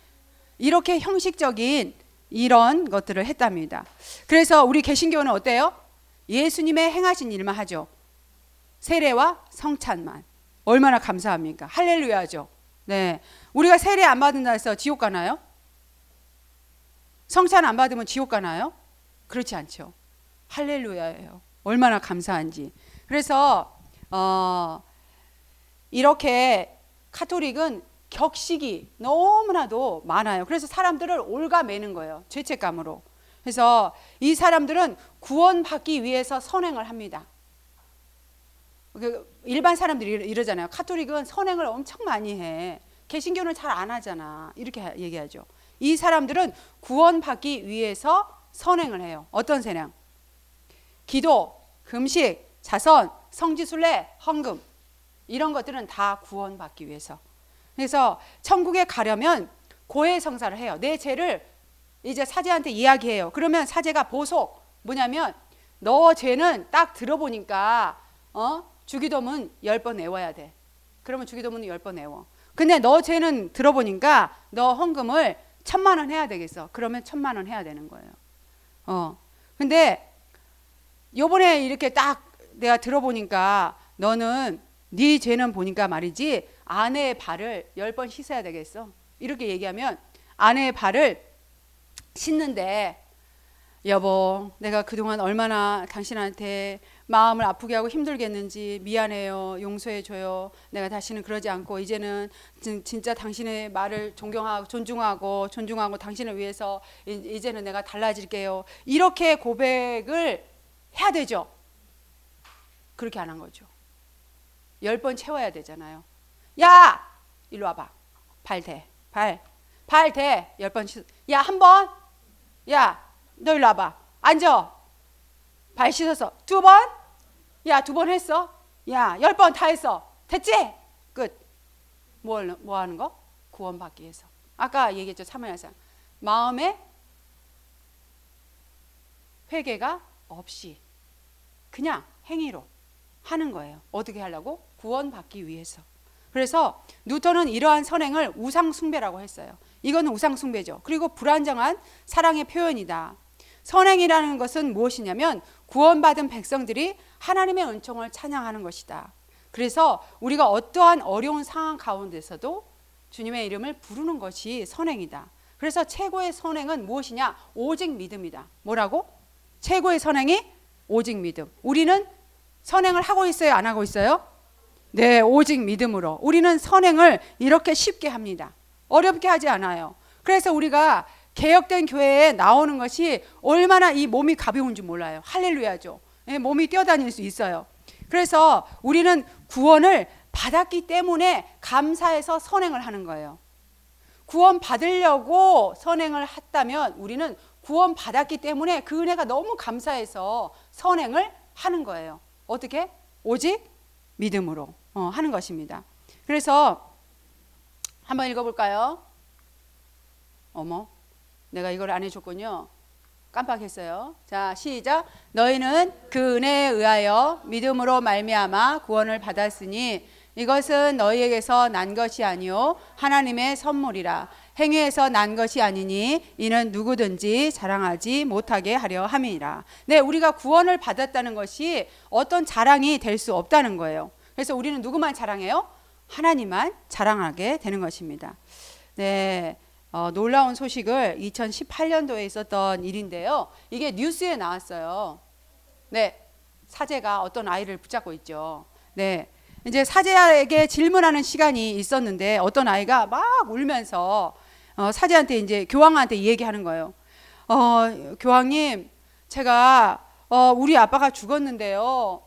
이렇게 형식적인 이런 것들을 했답니다. 그래서 우리 개신교는 어때요? 예수님의 행하신 일만 하죠. 세례와 성찬만. 얼마나 감사합니까? 할렐루야죠. 네, 우리가 세례 안 받는다 해서 지옥 가나요? 성찬 안 받으면 지옥 가나요? 그렇지 않죠. 할렐루야예요. 얼마나 감사한지. 그래서 이렇게 카톨릭은 격식이 너무나도 많아요. 그래서 사람들을 올가매는 거예요. 죄책감으로. 그래서 이 사람들은 구원받기 위해서 선행을 합니다. 일반 사람들이 이러잖아요. 카톨릭은 선행을 엄청 많이 해. 개신교는 잘 안 하잖아. 이렇게 얘기하죠. 이 사람들은 구원받기 위해서 선행을 해요. 어떤 선행? 기도, 금식, 자선, 성지순례, 헌금 이런 것들은 다 구원받기 위해서. 그래서 천국에 가려면 고해성사를 해요. 내 죄를 이제 사제한테 이야기해요. 그러면 사제가 보속 뭐냐면 너 죄는 딱 들어보니까 주기도문 10번 외워야 돼. 그러면 주기도문을 10번 외워. 근데 너 죄는 들어보니까 너 헌금을 1,000만 원 해야 되겠어. 그러면 1,000만 원 해야 되는 거예요. 근데 요번에 이렇게 딱 내가 들어보니까 너는 네 죄는 보니까 말이지 아내의 발을 10번 씻어야 되겠어. 이렇게 얘기하면 아내의 발을 씻는데 여보 내가 그동안 얼마나 당신한테 마음을 아프게 하고 힘들게 했는지 미안해요. 용서해줘요. 내가 다시는 그러지 않고 이제는 진짜 당신의 말을 존중하고 당신을 위해서 이제는 내가 달라질게요. 이렇게 고백을 해야 되죠. 그렇게 안 한 거죠. 10번 채워야 되잖아요. 야! 일로 와봐. 발 대. 발 대. 10번 야, 한 번. 야, 너 일로 와봐. 앉아. 발 씻어서 2번. 야, 2번 했어. 야, 10번 다 했어. 됐지? 끝. 뭐 하는 거? 구원받기 위해서. 아까 얘기했죠. 사모예산. 마음에 회개가 없이 그냥 행위로 하는 거예요. 어떻게 하려고? 구원받기 위해서. 그래서 뉴턴은 이러한 선행을 우상숭배라고 했어요. 이거는 우상숭배죠. 그리고 불안정한 사랑의 표현이다. 선행이라는 것은 무엇이냐면 구원받은 백성들이 하나님의 은총을 찬양하는 것이다. 그래서 우리가 어떠한 어려운 상황 가운데서도 주님의 이름을 부르는 것이 선행이다. 그래서 최고의 선행은 무엇이냐? 오직 믿음이다. 뭐라고? 최고의 선행이 오직 믿음. 우리는 선행을 하고 있어요? 안 하고 있어요? 네, 오직 믿음으로. 우리는 선행을 이렇게 쉽게 합니다. 어렵게 하지 않아요. 그래서 우리가 개혁된 교회에 나오는 것이 얼마나 이 몸이 가벼운 줄 몰라요. 할렐루야죠. 몸이 뛰어다닐 수 있어요. 그래서 우리는 구원을 받았기 때문에 감사해서 선행을 하는 거예요. 구원 받으려고 선행을 했다면 우리는 구원 받았기 때문에 그 은혜가 너무 감사해서 선행을 하는 거예요. 어떻게? 오직 믿음으로 하는 것입니다. 그래서 한번 읽어볼까요? 어머, 내가 이걸 안 해줬군요. 깜빡했어요. 자, 시작. 너희는 그 은혜에 의하여 믿음으로 말미암아 구원을 받았으니 이것은 너희에게서 난 것이 아니요 하나님의 선물이라. 행위에서 난 것이 아니니 이는 누구든지 자랑하지 못하게 하려 함이라. 네, 우리가 구원을 받았다는 것이 어떤 자랑이 될 수 없다는 거예요. 그래서 우리는 누구만 자랑해요? 하나님만 자랑하게 되는 것입니다. 네, 놀라운 소식을 2018년도에 있었던 일인데요. 이게 뉴스에 나왔어요. 네, 사제가 어떤 아이를 붙잡고 있죠. 네, 이제 사제에게 질문하는 시간이 있었는데 어떤 아이가 막 울면서 사제한테 이제 교황한테 얘기하는 거예요. 교황님, 제가 우리 아빠가 죽었는데요.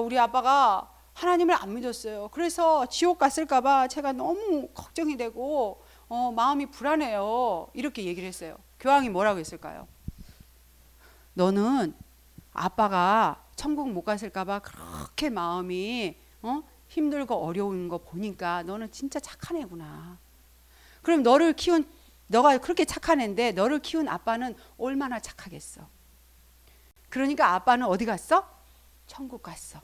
우리 아빠가 하나님을 안 믿었어요. 그래서 지옥 갔을까봐 제가 너무 걱정이 되고 마음이 불안해요. 이렇게 얘기를 했어요. 교황이 뭐라고 했을까요? 너는 아빠가 천국 못 갔을까봐 그렇게 마음이 힘들고 어려운 거 보니까 너는 진짜 착한 애구나. 그럼 너가 그렇게 착한 애인데 너를 키운 아빠는 얼마나 착하겠어. 그러니까 아빠는 어디 갔어? 천국 갔어.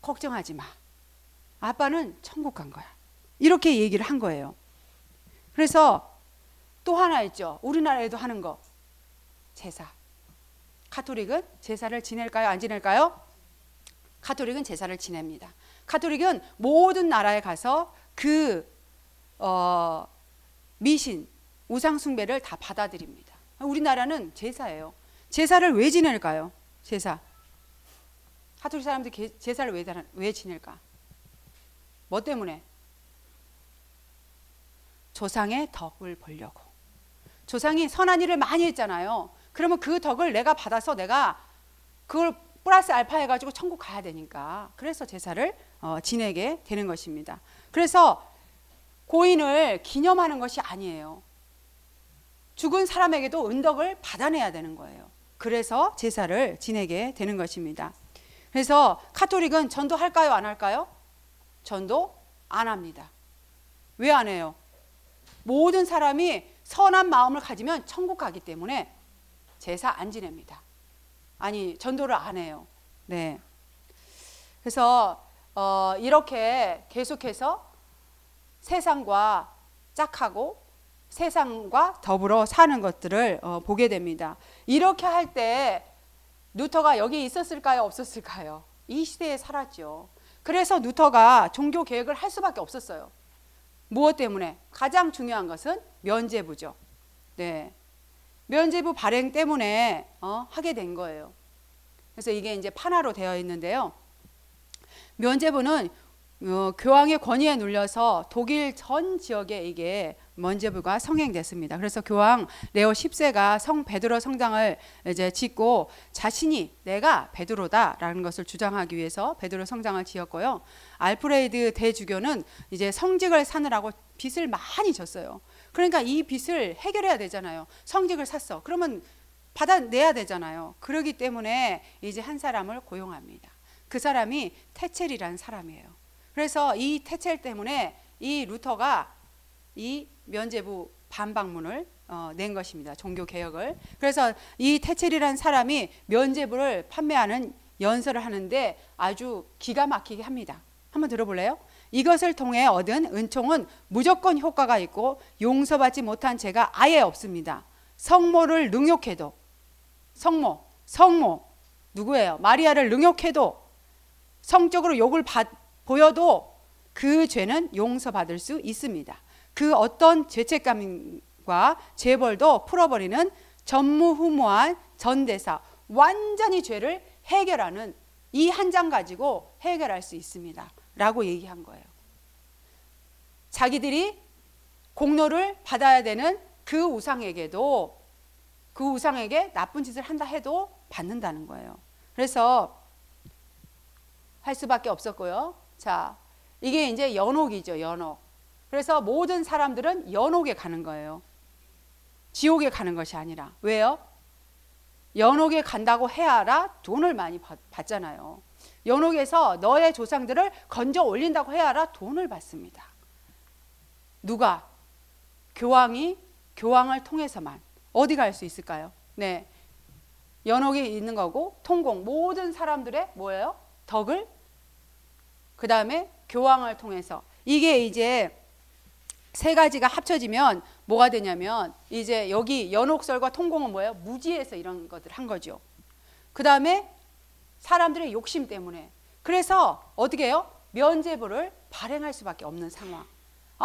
걱정하지 마. 아빠는 천국 간 거야. 이렇게 얘기를 한 거예요. 그래서 또 하나 있죠. 우리나라에도 하는 거. 제사. 가톨릭은 제사를 지낼까요? 안 지낼까요? 가톨릭은 제사를 지냅니다. 가톨릭은 모든 나라에 가서 미신, 우상 숭배를 다 받아들입니다. 우리나라는 제사예요. 제사를 왜 지낼까요? 제사. 가톨릭 사람들이 제사를 왜 지낼까? 뭐 때문에? 조상의 덕을 보려고. 조상이 선한 일을 많이 했잖아요. 그러면 그 덕을 내가 받아서 내가 그걸 플러스 알파 해가지고 천국 가야 되니까. 그래서 제사를 지내게 되는 것입니다. 그래서 고인을 기념하는 것이 아니에요. 죽은 사람에게도 은덕을 받아내야 되는 거예요. 그래서 제사를 지내게 되는 것입니다. 그래서 가톨릭은 전도할까요? 안 할까요? 전도 안 합니다. 왜 안 해요? 모든 사람이 선한 마음을 가지면 천국 가기 때문에 제사 안 지냅니다. 아니, 전도를 안 해요. 네. 그래서 이렇게 계속해서 세상과 짝하고 세상과 더불어 사는 것들을 보게 됩니다. 이렇게 할 때 루터가 여기 있었을까요? 없었을까요? 이 시대에 살았죠. 그래서 루터가 종교 개혁을 할 수밖에 없었어요. 무엇 때문에? 가장 중요한 것은 면죄부죠. 네. 면죄부 발행 때문에 하게 된 거예요. 그래서 이게 이제 판화로 되어 있는데요. 면죄부는 교황의 권위에 눌려서 독일 전 지역에 이게 면죄부가 성행됐습니다. 그래서 교황 레오 10세가 성 베드로 성당을 이제 짓고 자신이 내가 베드로다라는 것을 주장하기 위해서 베드로 성당을 지었고요. 알프레이드 대주교는 이제 성직을 사느라고 빚을 많이 졌어요. 그러니까 이 빚을 해결해야 되잖아요. 성직을 샀어. 그러면 받아내야 되잖아요. 그러기 때문에 이제 한 사람을 고용합니다. 그 사람이 테첼이라는 사람이에요. 그래서 이 테첼 때문에 이 루터가 이 면죄부 반박문을 낸 것입니다. 종교 개혁을. 그래서 이 테첼이라는 사람이 면죄부를 판매하는 연설을 하는데 아주 기가 막히게 합니다. 한번 들어볼래요? 이것을 통해 얻은 은총은 무조건 효과가 있고 용서받지 못한 죄가 아예 없습니다. 성모를 능욕해도 성모 누구예요? 마리아를 능욕해도 성적으로 욕을 보여도 그 죄는 용서받을 수 있습니다. 그 어떤 죄책감과 재벌도 풀어버리는 전무후무한 전대사, 완전히 죄를 해결하는 이 한 장 가지고 해결할 수 있습니다. 라고 얘기한 거예요. 자기들이 공로를 받아야 되는 그 우상에게도 그 우상에게 나쁜 짓을 한다 해도 받는다는 거예요. 그래서 할 수밖에 없었고요. 자, 이게 이제 연옥이죠, 연옥. 그래서 모든 사람들은 연옥에 가는 거예요. 지옥에 가는 것이 아니라. 왜요? 연옥에 간다고 해야라 돈을 많이 받잖아요. 연옥에서 너의 조상들을 건져 올린다고 해야라 돈을 받습니다. 누가? 교황을 통해서만. 어디 갈 수 있을까요? 네, 연옥에 있는 거고 통공 모든 사람들의 뭐예요? 덕을 그 다음에 교황을 통해서 이게 이제 세 가지가 합쳐지면 뭐가 되냐면 이제 여기 연옥설과 통공은 뭐예요? 무지에서 이런 것들 한 거죠. 그 다음에 사람들의 욕심 때문에 그래서 어떻게 해요? 면죄부를 발행할 수밖에 없는 상황.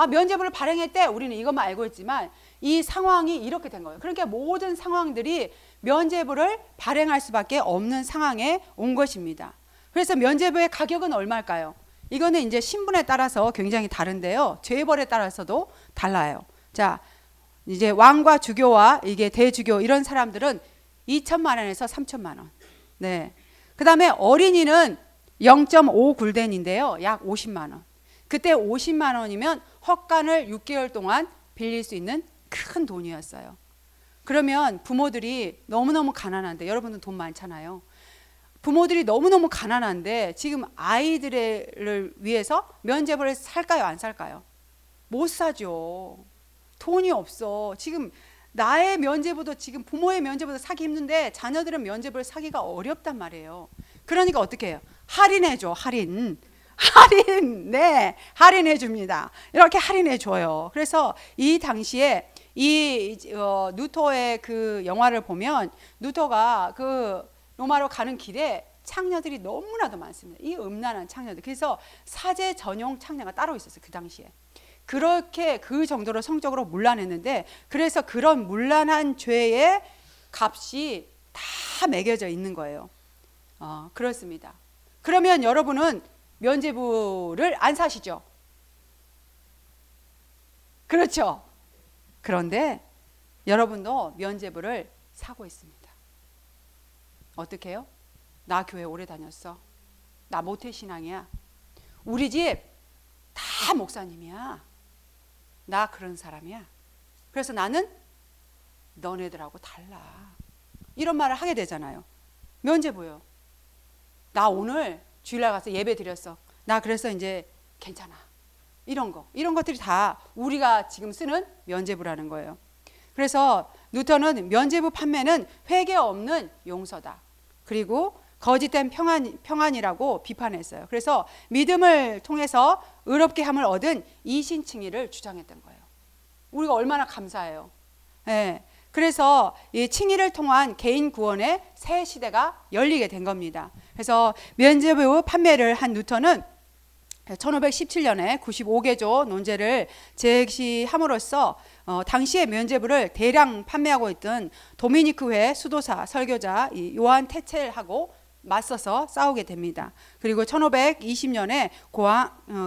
면죄부를 발행했대. 우리는 이것만 알고 있지만 이 상황이 이렇게 된 거예요. 그러니까 모든 상황들이 면죄부를 발행할 수밖에 없는 상황에 온 것입니다. 그래서 면죄부의 가격은 얼마일까요? 이거는 이제 신분에 따라서 굉장히 다른데요. 죄벌에 따라서도 달라요. 자, 이제 왕과 주교와 이게 대주교 이런 사람들은 2천만 원에서 3천만 원. 네. 그다음에 어린이는 0.5 굴덴인데요. 약 50만 원. 그때 50만 원이면 헛간을 6개월 동안 빌릴 수 있는 큰 돈이었어요. 그러면 부모들이 너무너무 가난한데, 여러분은 돈 많잖아요. 부모들이 너무너무 가난한데 지금 아이들을 위해서 면죄부를 살까요, 안 살까요? 못 사죠. 돈이 없어. 지금 나의 면죄부도, 지금 부모의 면죄부도 사기 힘든데 자녀들은 면죄부를 사기가 어렵단 말이에요. 그러니까 어떻게 해요? 할인해줘. 할인. 네, 할인해 줍니다. 이렇게 할인해 줘요. 그래서 이 당시에 이 누토의 그 영화를 보면 누토가 그 로마로 가는 길에 창녀들이 너무나도 많습니다. 이 음란한 창녀들. 그래서 사제 전용 창녀가 따로 있었어요. 그 당시에. 그렇게 그 정도로 성적으로 문란했는데, 그래서 그런 문란한 죄의 값이 다 매겨져 있는 거예요. 그렇습니다. 그러면 여러분은 면죄부를 안 사시죠? 그렇죠? 그런데 여러분도 면죄부를 사고 있습니다. 어떻게 해요? 나 교회 오래 다녔어. 나 모태신앙이야. 우리 집 다 목사님이야. 나 그런 사람이야. 그래서 나는 너네들하고 달라. 이런 말을 하게 되잖아요. 면죄부요. 나 오늘 주일날 가서 예배 드렸어. 나 그래서 이제 괜찮아. 이런 것들이 다 우리가 지금 쓰는 면죄부라는 거예요. 그래서 누터는 면죄부 판매는 회개 없는 용서다. 그리고 거짓된 평안이라고 비판했어요. 그래서 믿음을 통해서 의롭게 함을 얻은 이신칭의를 주장했던 거예요. 우리가 얼마나 감사해요. 네. 그래서 이 칭의를 통한 개인 구원의 새 시대가 열리게 된 겁니다. 그래서 면죄부 판매를 한 누터는 1517년에 95개조 논제를 제시함으로써 당시의 면죄부를 대량 판매하고 있던 도미니크회 수도사 설교자 요한 테첼하고 맞서서 싸우게 됩니다. 그리고 1520년에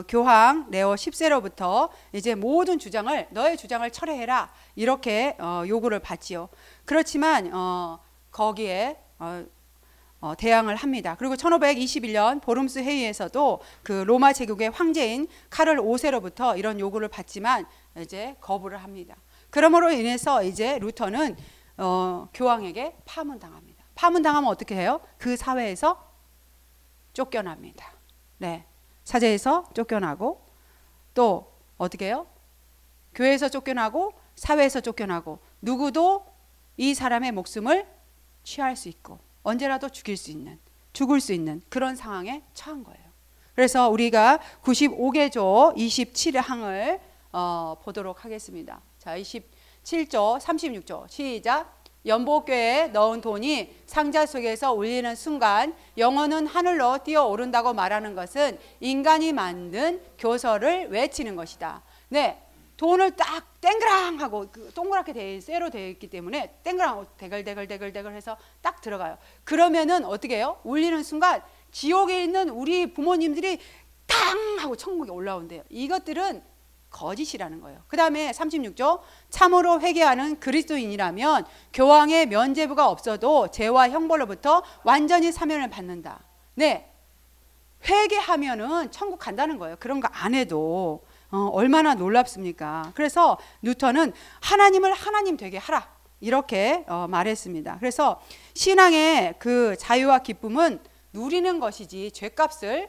교황 레오 10세로부터 이제 모든 주장을, 너의 주장을 철회해라, 이렇게 요구를 받지요. 그렇지만 거기에 대항을 합니다. 그리고 1521년 보름스 회의에서도 그 로마 제국의 황제인 카를 5세로부터 이런 요구를 받지만 이제 거부를 합니다. 그러므로 인해서 이제 루터는 교황에게 파문당합니다. 파문당하면 어떻게 해요? 그 사회에서 쫓겨납니다. 네, 사제에서 쫓겨나고 또 어떻게 해요? 교회에서 쫓겨나고 사회에서 쫓겨나고 누구도 이 사람의 목숨을 취할 수 있고 언제라도 죽을 수 있는 그런 상황에 처한 거예요. 그래서 우리가 95개조 27항을 보도록 하겠습니다. 자, 27조 36조 시작. 연복궤에 넣은 돈이 상자 속에서 울리는 순간 영혼은 하늘로 뛰어오른다고 말하는 것은 인간이 만든 교서를 외치는 것이다. 네, 돈을 딱 땡그랑 하고 동그랗게 쇠로 되어 있기 때문에 땡그랑 대글대글 해서 딱 들어가요. 그러면은 어떻게 해요? 울리는 순간 지옥에 있는 우리 부모님들이 탕 하고 천국에 올라온대요. 이것들은 거짓이라는 거예요. 그 다음에 36조 참으로 회개하는 그리스도인이라면 교황의 면죄부가 없어도 죄와 형벌로부터 완전히 사면을 받는다. 네, 회개하면은 천국 간다는 거예요. 그런 거 안 해도 얼마나 놀랍습니까? 그래서 뉴턴은 하나님을 하나님 되게 하라, 이렇게 말했습니다. 그래서 신앙의 그 자유와 기쁨은 누리는 것이지 죄값을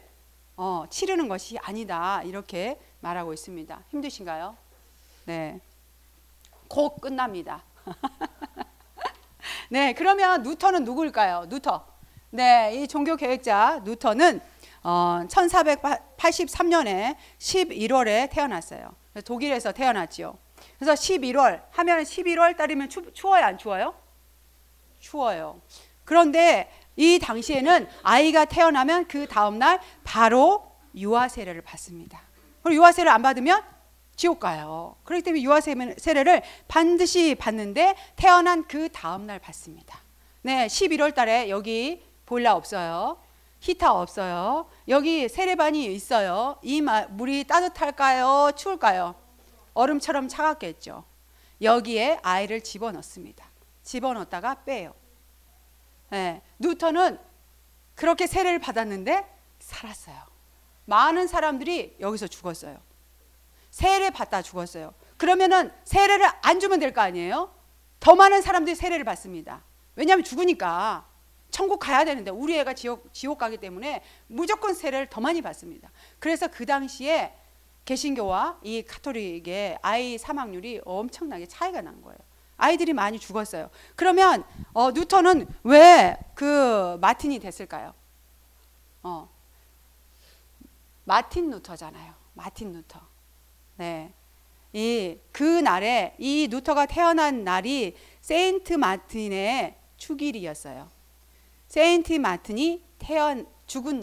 치르는 것이 아니다, 이렇게 말하고 있습니다. 힘드신가요? 네, 곧 끝납니다. 네, 그러면 누터는 누구일까요? 누터. 네, 이 종교 계획자 누터는 1483년에 11월에 태어났어요. 독일에서 태어났지요. 그래서 11월 하면 11월 달이면 추워요, 안 추워요? 추워요. 그런데 이 당시에는 아이가 태어나면 그 다음 날 바로 유아 세례를 받습니다. 그리고 유아 세례를 안 받으면 지옥 가요. 그렇기 때문에 유아 세례를 반드시 받는데 태어난 그 다음 날 받습니다. 네, 11월 달에 여기 보일러 없어요. 히터 없어요. 여기 세례반이 있어요. 이 물이 따뜻할까요? 추울까요? 얼음처럼 차갑겠죠. 여기에 아이를 집어넣습니다. 집어넣다가 빼요. 예, 누터는 그렇게 세례를 받았는데 살았어요. 많은 사람들이 여기서 죽었어요. 세례 받다 죽었어요. 그러면은 세례를 안 주면 될 거 아니에요? 더 많은 사람들이 세례를 받습니다. 왜냐하면 죽으니까 천국 가야 되는데 우리 애가 지옥 가기 때문에 무조건 세례를 더 많이 받습니다. 그래서 그 당시에 개신교와 이 가톨릭의 아이 사망률이 엄청나게 차이가 난 거예요. 아이들이 많이 죽었어요. 그러면 누터는 왜 그 마틴이 됐을까요? 마틴 루터잖아요. 마틴 루터. 네. 그 날에 이 루터가 태어난 날이 세인트 마틴의 축일이었어요. 세인트 마틴이 죽은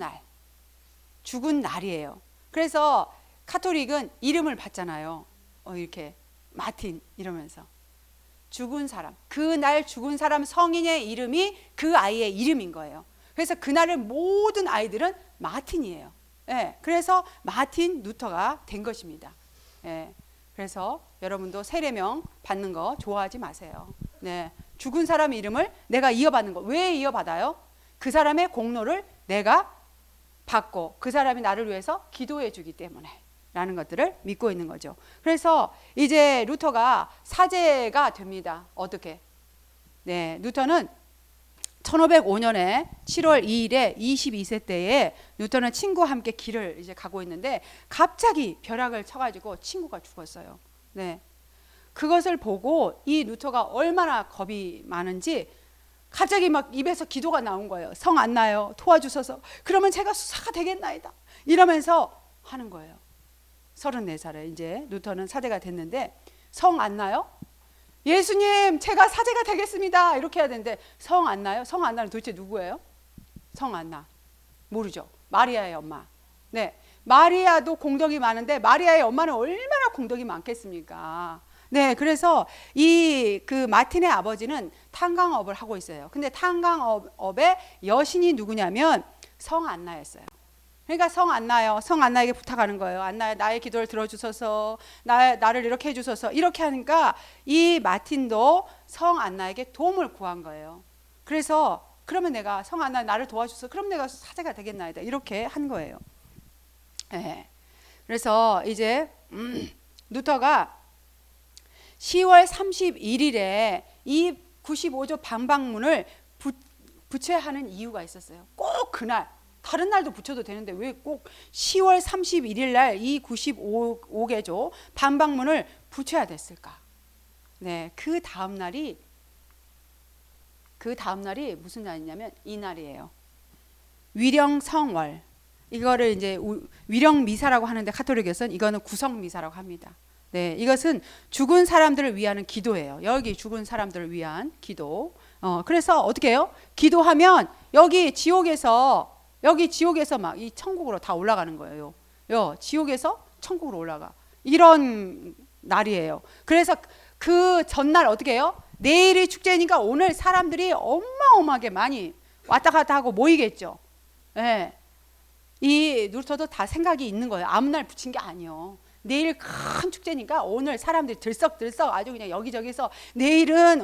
날이에요. 그래서 카톨릭은 이름을 받잖아요. 이렇게 마틴 이러면서 죽은 사람, 그날 죽은 사람 성인의 이름이 그 아이의 이름인 거예요. 그래서 그날을 모든 아이들은 마틴이에요. 예, 그래서 마틴 루터가 된 것입니다. 예, 그래서 여러분도 세례명 받는 거 좋아하지 마세요. 네, 죽은 사람 이름을 내가 이어받는 거. 왜 이어받아요? 그 사람의 공로를 내가 받고 그 사람이 나를 위해서 기도해 주기 때문에 라는 것들을 믿고 있는 거죠. 그래서 이제 루터가 사제가 됩니다. 어떻게? 네, 루터는 1505년에 7월 2일에 22세 때에 루터는 친구와 함께 길을 이제 가고 있는데 갑자기 벼락을 쳐가지고 친구가 죽었어요. 네, 그것을 보고 이 루터가 얼마나 겁이 많은지 갑자기 막 입에서 기도가 나온 거예요. 성 안 나요. 도와주셔서. 그러면 제가 수사가 되겠나이다. 이러면서 하는 거예요. 34살에 이제 루터는 사제가 됐는데 성 안 나요? 예수님 제가 사제가 되겠습니다. 이렇게 해야 되는데 성 안 나요? 성 안 나는 도대체 누구예요? 성 안 나. 모르죠. 마리아의 엄마. 네, 마리아도 공덕이 많은데 마리아의 엄마는 얼마나 공덕이 많겠습니까? 네, 그래서 그 마틴의 아버지는 탄광업을 하고 있어요. 근데 탄광업의 여신이 누구냐면 성 안나였어요. 그러니까 성 안나요. 성 안나에게 부탁하는 거예요. 안나야, 나의 기도를 들어주소서. 나를 이렇게 해주소서. 이렇게 하니까 이 마틴도 성 안나에게 도움을 구한 거예요. 그래서 그러면 내가 성 안나 나를 도와주소서. 그럼 내가 사제가 되겠나이다. 이렇게 한 거예요. 네. 그래서 이제 루터가 10월 31일에 이 95조 방방문을 부채하는 이유가 있었어요. 꼭 그날, 다른 날도 붙여도 되는데 왜 꼭 10월 31일 날 이 95개조 방방문을 붙여야 됐을까? 네, 그 다음 날이 무슨 날이냐면 이 날이에요. 위령성월. 이거를 이제 위령 미사라고 하는데 카톨릭에서는 이거는 구성 미사라고 합니다. 네, 이것은 죽은 사람들을 위한 기도예요. 여기 죽은 사람들을 위한 기도. 그래서 어떻게 해요? 기도하면 여기 지옥에서 막 이 천국으로 다 올라가는 거예요. 지옥에서 천국으로 올라가. 이런 날이에요. 그래서 그 전날 어떻게 해요? 내일이 축제니까 오늘 사람들이 어마어마하게 많이 왔다 갔다 하고 모이겠죠. 네. 이 루터도 다 생각이 있는 거예요. 아무 날 붙인 게 아니에요. 내일 큰 축제니까 오늘 사람들이 들썩들썩 아주 그냥 여기저기서 내일은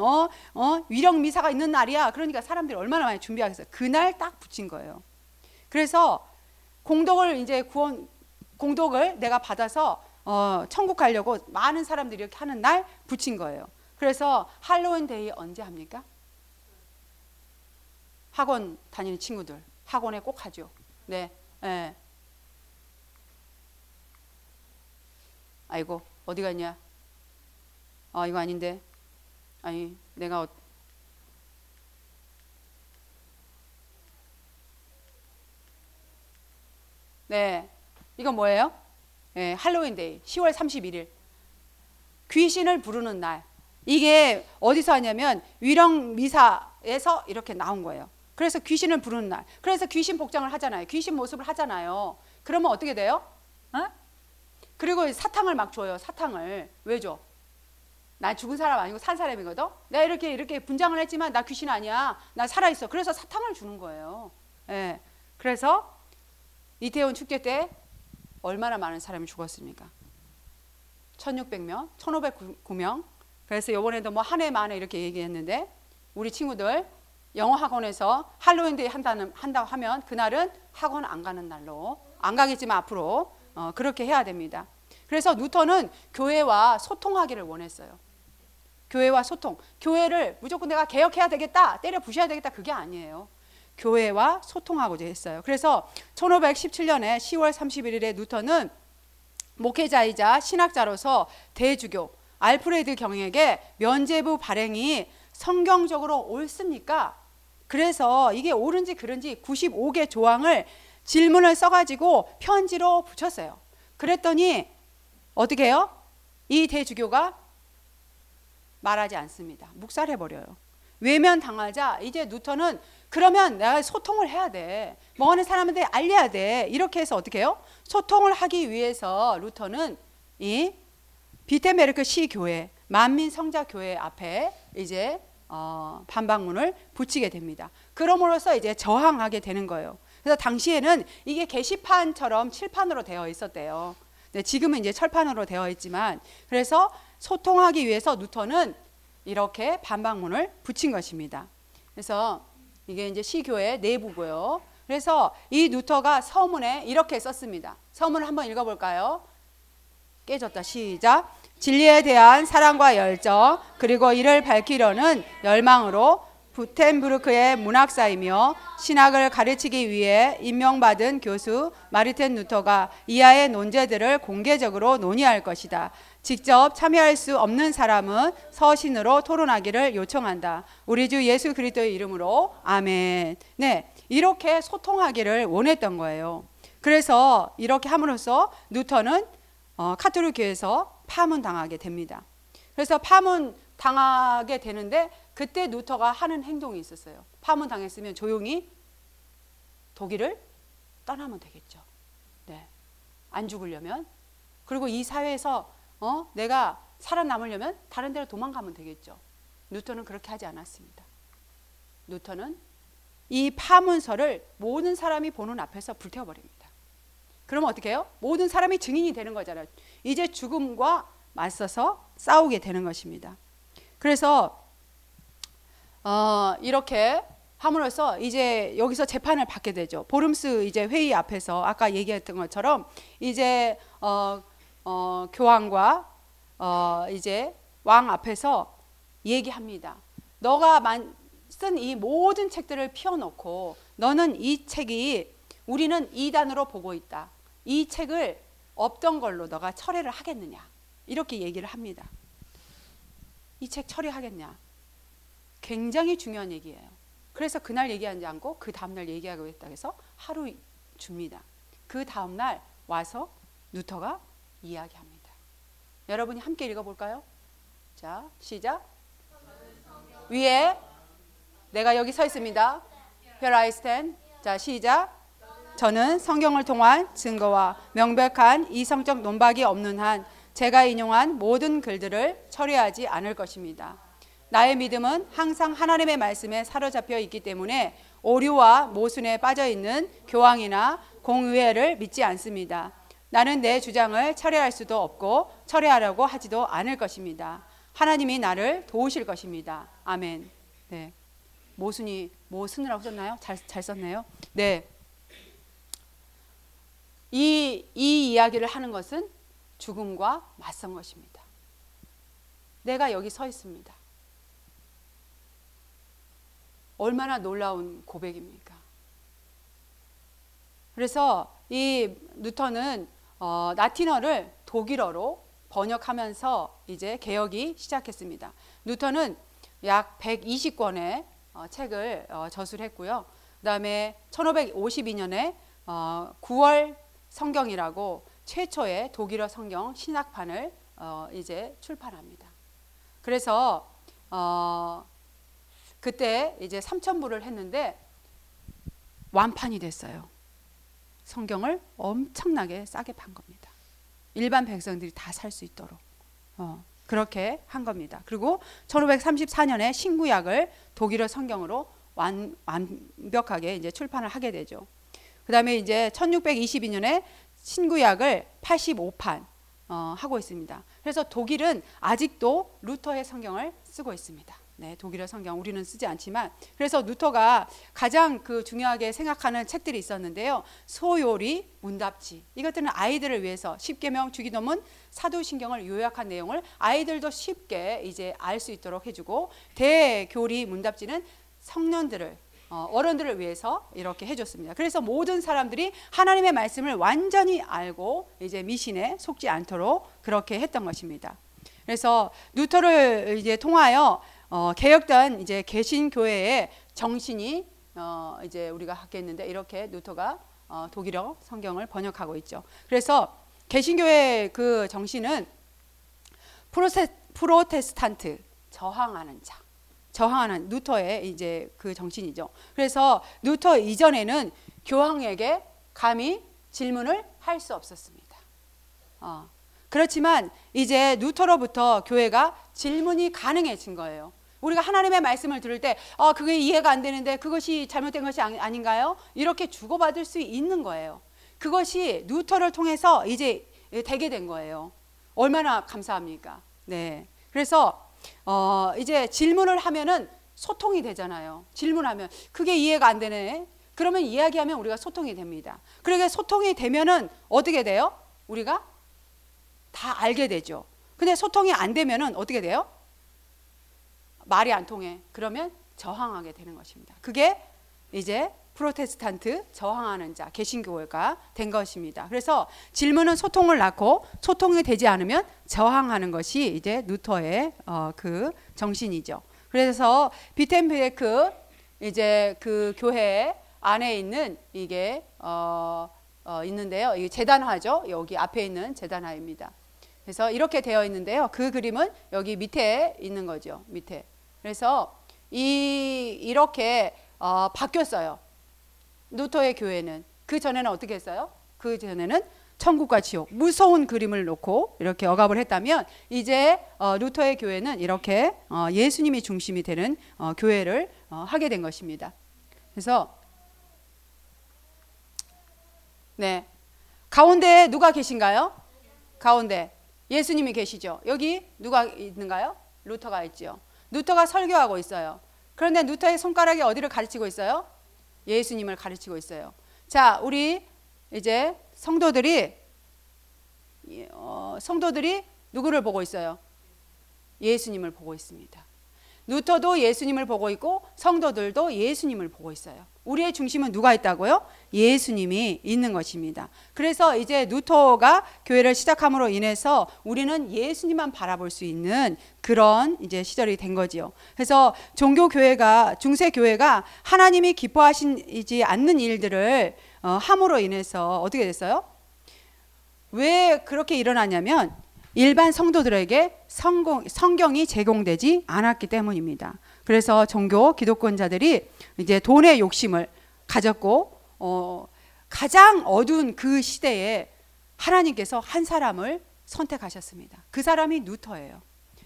위령 미사가 있는 날이야. 그러니까 사람들이 얼마나 많이 준비하겠어요. 그날 딱 붙인 거예요. 그래서 공덕을 내가 받아서 천국 가려고 많은 사람들이 이렇게 하는 날 붙인 거예요. 그래서 할로윈 데이 언제 합니까? 학원 다니는 친구들 학원에 꼭 하죠. 네. 네. 아이고 어디 갔냐? 이거 아닌데. 아니 내가 네, 이건 뭐예요? 네, 할로윈 데이 10월 31일 귀신을 부르는 날. 이게 어디서 하냐면 위령 미사에서 이렇게 나온 거예요. 그래서 귀신을 부르는 날. 그래서 귀신 복장을 하잖아요. 귀신 모습을 하잖아요. 그러면 어떻게 돼요? 그리고 사탕을 막 줘요. 사탕을 왜 줘? 나 죽은 사람 아니고 산 사람이거든. 내가 이렇게 분장을 했지만 나 귀신 아니야. 나 살아 있어. 그래서 사탕을 주는 거예요. 예. 그래서 이태원 축제 때 얼마나 많은 사람이 죽었습니까? 1,600명, 1,509명. 그래서 이번에도 뭐 한 해 만에 이렇게 얘기했는데 우리 친구들 영어 학원에서 할로윈데이 한다고 하면 그날은 학원 안 가는 날로 안 가겠지만 앞으로 그렇게 해야 됩니다. 그래서 뉴턴은 교회와 소통하기를 원했어요. 교회와 소통. 교회를 무조건 내가 개혁해야 되겠다, 때려 부셔야 되겠다 그게 아니에요. 교회와 소통하고자 했어요. 그래서 1517년에 10월 31일에 뉴턴은 목회자이자 신학자로서 대주교 알프레드 경에게 면죄부 발행이 성경적으로 옳습니까? 그래서 이게 옳은지 그른지 95개 조항을 질문을 써가지고 편지로 붙였어요. 그랬더니 어떻게 해요? 이 대주교가 말하지 않습니다. 묵살해버려요. 외면당하자 이제 뉴턴은 그러면 내가 소통을 해야 돼. 멍하는 사람한테 알려야 돼. 이렇게 해서 어떻게 해요? 소통을 하기 위해서 루터는 이 비텐베르크 시교회 만민성자교회 앞에 이제 반박문을 붙이게 됩니다. 그럼으로써 이제 저항하게 되는 거예요. 그래서 당시에는 이게 게시판처럼 칠판으로 되어 있었대요. 네, 지금은 이제 철판으로 되어 있지만 그래서 소통하기 위해서 뉴턴은 이렇게 반박문을 붙인 것입니다. 그래서 이게 이제 시교회 내부고요. 그래서 이 뉴턴가 서문에 이렇게 썼습니다. 서문을 한번 읽어볼까요? 깨졌다. 시작. 진리에 대한 사랑과 열정 그리고 이를 밝히려는 열망으로 부텐부르크의 문학사이며 신학을 가르치기 위해 임명받은 교수 마르틴 루터가 이하의 논제들을 공개적으로 논의할 것이다. 직접 참여할 수 없는 사람은 서신으로 토론하기를 요청한다. 우리 주 예수 그리스도의 이름으로 아멘. 네, 이렇게 소통하기를 원했던 거예요. 그래서 이렇게 함으로써 뉴턴은 카톨릭 교회에서 파문당하게 됩니다. 그래서 파문당하게 되는데 그때 루터가 하는 행동이 있었어요. 파문당했으면 조용히 독일을 떠나면 되겠죠. 네, 안 죽으려면. 그리고 이 사회에서 내가 살아남으려면 다른 데로 도망가면 되겠죠. 뉴턴은 그렇게 하지 않았습니다. 뉴턴은 이 파문서를 모든 사람이 보는 앞에서 불태워버립니다. 그러면 어떻게 해요? 모든 사람이 증인이 되는 거잖아요. 이제 죽음과 맞서서 싸우게 되는 것입니다. 그래서 이렇게 함으로써 이제 여기서 재판을 받게 되죠. 보름스 이제 회의 앞에서 아까 얘기했던 것처럼 이제 교황과 이제 왕 앞에서 얘기합니다. 너가 쓴 이 모든 책들을 피워놓고 너는 이 책이 우리는 이단으로 보고 있다. 이 책을 없던 걸로 너가 철회를 하겠느냐. 이렇게 얘기를 합니다. 이 책 처리하겠냐. 굉장히 중요한 얘기예요. 그래서 그날 얘기하지 않고 그 다음날 얘기하고 있다고 해서 하루 줍니다. 그 다음날 와서 루터가 이야기합니다. 여러분이 함께 읽어볼까요? 자, 시작. 위에 내가 여기 서 있습니다. Here I stand. 자, 시작. 저는 성경을 통한 증거와 명백한 이성적 논박이 없는 한 제가 인용한 모든 글들을 처리하지 않을 것입니다. 나의 믿음은 항상 하나님의 말씀에 사로잡혀 있기 때문에 오류와 모순에 빠져 있는 교황이나 공의회를 믿지 않습니다. 나는 내 주장을 철회할 수도 없고 철회하려고 하지도 않을 것입니다. 하나님이 나를 도우실 것입니다. 아멘. 네. 모순이라고 썼나요? 잘 썼네요. 네. 이 이야기를 하는 것은 죽음과 맞선 것입니다. 내가 여기 서 있습니다. 얼마나 놀라운 고백입니까? 그래서 이 뉴턴은 라틴어를 독일어로 번역하면서 이제 개혁이 시작했습니다. 뉴턴은 약 120권의 책을 저술을 했고요. 그다음에 1552년에 9월 성경이라고 최초의 독일어 성경 신학판을 이제 출판합니다. 그래서 그때 이제 3,000부를 했는데 완판이 됐어요. 성경을 엄청나게 싸게 판 겁니다. 일반 백성들이 다 살 수 있도록 그렇게 한 겁니다. 그리고 1534년에 신구약을 독일어 성경으로 완벽하게 이제 출판을 하게 되죠. 그 다음에 이제 1622년에 신구약을 85판 하고 있습니다. 그래서 독일은 아직도 루터의 성경을 쓰고 있습니다. 네, 독일어 성경 우리는 쓰지 않지만, 그래서 루터가 가장 그 중요하게 생각하는 책들이 있었는데요. 소요리, 문답지, 이것들은 아이들을 위해서 십계명, 주기도문, 사도신경을 요약한 내용을 아이들도 쉽게 이제 알 수 있도록 해주고, 대교리, 문답지는 청년들을 어른들을 위해서 이렇게 해줬습니다. 그래서 모든 사람들이 하나님의 말씀을 완전히 알고 이제 미신에 속지 않도록 그렇게 했던 것입니다. 그래서 루터를 이제 통하여 개혁된 이제 개신교회의 정신이 이제 우리가 하겠는데, 이렇게 루터가 독일어 성경을 번역하고 있죠. 그래서 개신교회의 그 정신은 프로테스탄트, 저항하는 자, 저항하는 루터의 이제 그 정신이죠. 그래서 루터 이전에는 교황에게 감히 질문을 할 수 없었습니다. 그렇지만 이제 루터로부터 교회가 질문이 가능해진 거예요. 우리가 하나님의 말씀을 들을 때 그게 이해가 안 되는데 그것이 잘못된 것이 아닌가요? 이렇게 주고받을 수 있는 거예요. 그것이 루터를 통해서 이제 되게 된 거예요. 얼마나 감사합니까? 네. 그래서 이제 질문을 하면은 소통이 되잖아요. 질문하면 그게 이해가 안 되네. 그러면 이야기하면 우리가 소통이 됩니다. 그러게 소통이 되면은 어떻게 돼요? 우리가 다 알게 되죠. 근데 소통이 안 되면은 어떻게 돼요? 말이 안 통해. 그러면 저항하게 되는 것입니다. 그게 이제 프로테스탄트, 저항하는 자, 개신교회가 된 것입니다. 그래서 질문은 소통을 낳고, 소통이 되지 않으면 저항하는 것이 이제 루터의 그 정신이죠. 그래서 비텐베르크 이제 그 교회 안에 있는 이게 있는데요. 이 재단화죠. 여기 앞에 있는 재단화입니다. 그래서 이렇게 되어 있는데요. 그 그림은 여기 밑에 있는 거죠. 밑에. 그래서 이렇게 바뀌었어요. 루터의 교회는. 그 전에는 어떻게 했어요? 그 전에는 천국과 지옥, 무서운 그림을 놓고 이렇게 억압을 했다면, 이제 루터의 교회는 이렇게 예수님이 중심이 되는 교회를 하게 된 것입니다. 그래서 네, 가운데 누가 계신가요? 가운데 예수님이 계시죠. 여기 누가 있는가요? 루터가 있죠. 루터가 설교하고 있어요. 그런데 루터의 손가락이 어디를 가르치고 있어요? 예수님을 가르치고 있어요. 자, 우리 이제 성도들이 누구를 보고 있어요? 예수님을 보고 있습니다. 루터도 예수님을 보고 있고 성도들도 예수님을 보고 있어요. 우리의 중심은 누가 있다고요? 예수님이 있는 것입니다. 그래서 이제 루터가 교회를 시작함으로 인해서 우리는 예수님만 바라볼 수 있는 그런 이제 시절이 된 거지요. 그래서 중세 교회가 하나님이 기뻐하시지 않는 일들을 함으로 인해서 어떻게 됐어요? 왜 그렇게 일어나냐면 일반 성도들에게 성경이 제공되지 않았기 때문입니다. 그래서 종교 기독권자들이 이제 돈의 욕심을 가졌고, 가장 어두운 그 시대에 하나님께서 한 사람을 선택하셨습니다. 그 사람이 루터예요.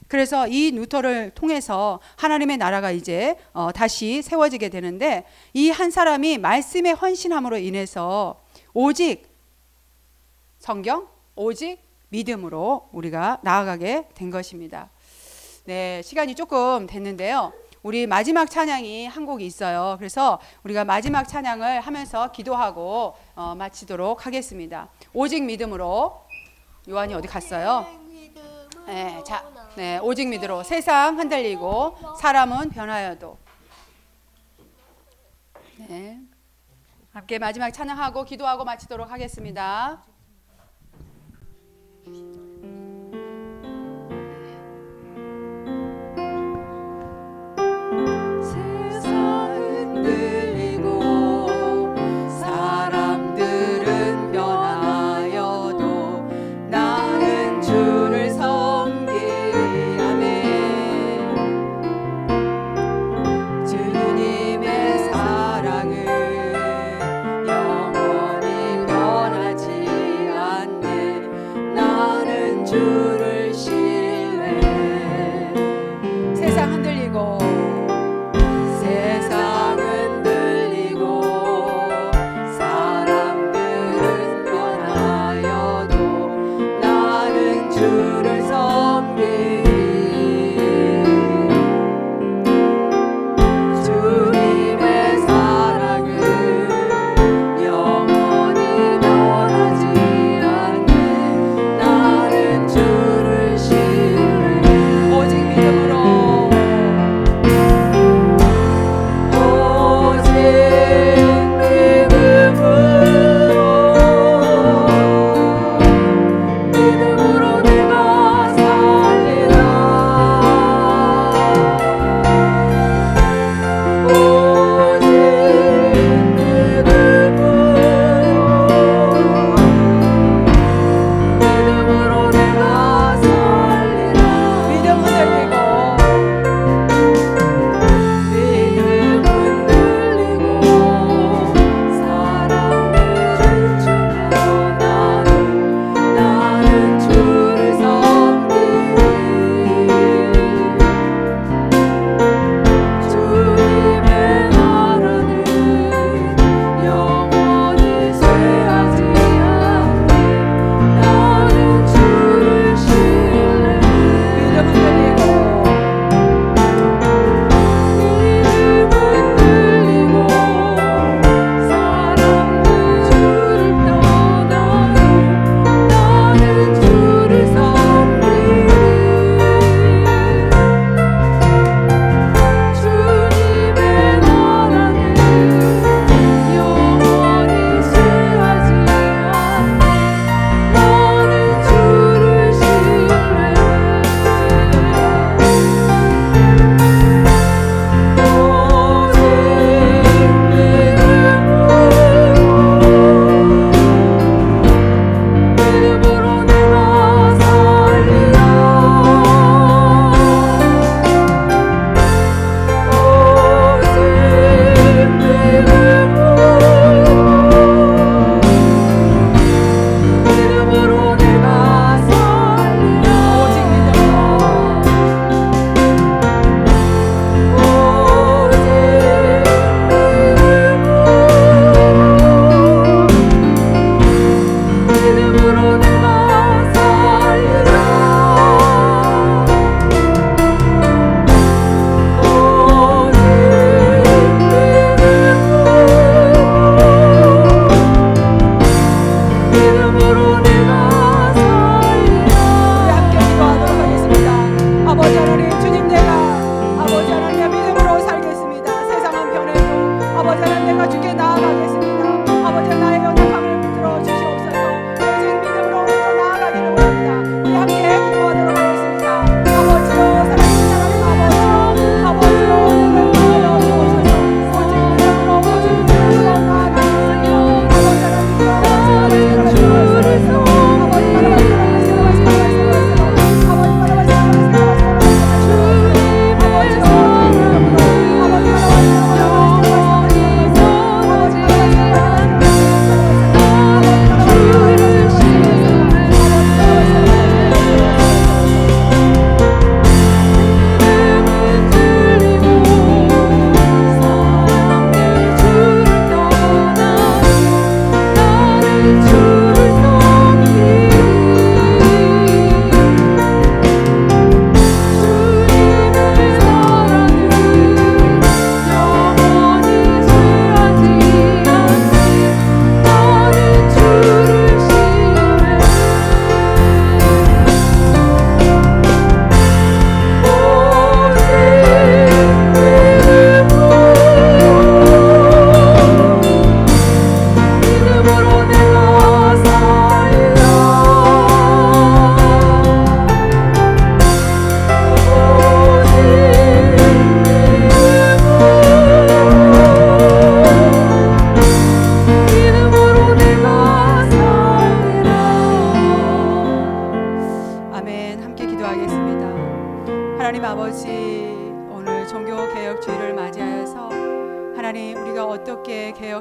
그래서 이 루터를 통해서 하나님의 나라가 이제 다시 세워지게 되는데, 이 한 사람이 말씀에 헌신함으로 인해서 오직 성경, 오직 믿음으로 우리가 나아가게 된 것입니다. 네, 시간이 조금 됐는데요. 우리 마지막 찬양이 한 곡이 있어요. 그래서 우리가 마지막 찬양을 하면서 기도하고 마치도록 하겠습니다. 오직 믿음으로. 요한이 어디 갔어요? 네, 자, 네, 오직 믿음으로. 세상 흔들리고 사람은 변하여도. 네, 함께 마지막 찬양하고 기도하고 마치도록 하겠습니다. 주님의 사랑은 영원히 변하지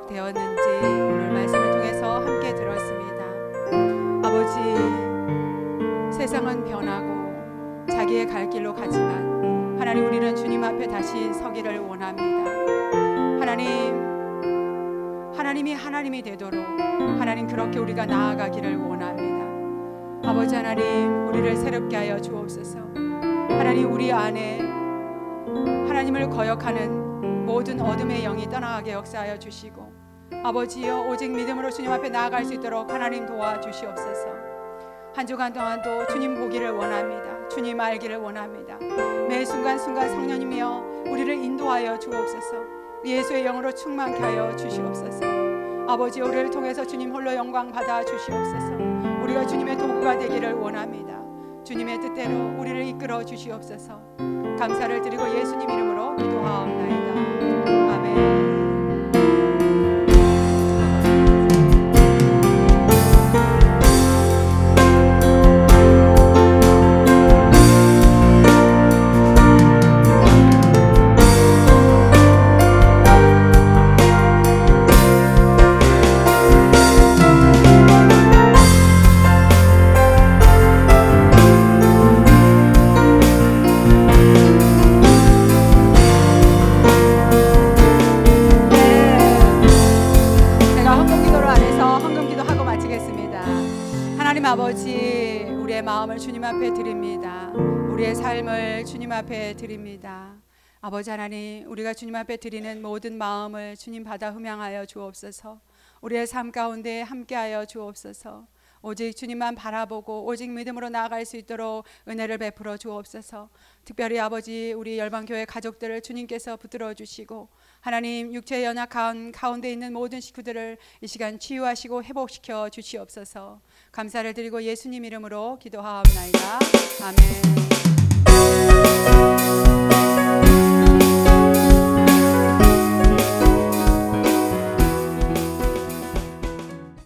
기억되었는지 오늘 말씀을 통해서 함께 들었습니다. 아버지, 세상은 변하고 자기의 갈 길로 가지만 하나님, 우리는 주님 앞에 다시 서기를 원합니다. 하나님이 하나님이 되도록 하나님, 그렇게 우리가 나아가기를 원합니다. 아버지 하나님, 우리를 새롭게 하여 주옵소서. 하나님, 우리 안에 하나님을 거역하는 모든 어둠의 영이 떠나가게 역사하여 주시고, 아버지여, 오직 믿음으로 주님 앞에 나아갈 수 있도록 하나님 도와주시옵소서. 한 주간 동안도 주님 보기를 원합니다. 주님 알기를 원합니다. 매 순간순간 성령님이여 우리를 인도하여 주옵소서. 예수의 영으로 충만케 하여 주시옵소서. 아버지, 우리를 통해서 주님 홀로 영광 받아 주시옵소서. 우리가 주님의 도구가 되기를 원합니다. 주님의 뜻대로 우리를 이끌어 주시옵소서. 감사를 드리고 예수님 이름으로 기도하옵나이다. 아멘. 아버지, 우리의 마음을 주님 앞에 드립니다. 우리의 삶을 주님 앞에 드립니다. 아버지 하나님, 우리가 주님 앞에 드리는 모든 마음을 주님 받아 흠양하여 주옵소서. 우리의 삶 가운데 함께하여 주옵소서. 오직 주님만 바라보고 오직 믿음으로 나아갈 수 있도록 은혜를 베풀어 주옵소서. 특별히 아버지, 우리 열방교회 가족들을 주님께서 붙들어 주시고, 하나님, 육체의 연약한 가운데 있는 모든 식구들을 이 시간 치유하시고 회복시켜 주시옵소서. 감사를 드리고 예수님 이름으로 기도하옵나이다. 아멘.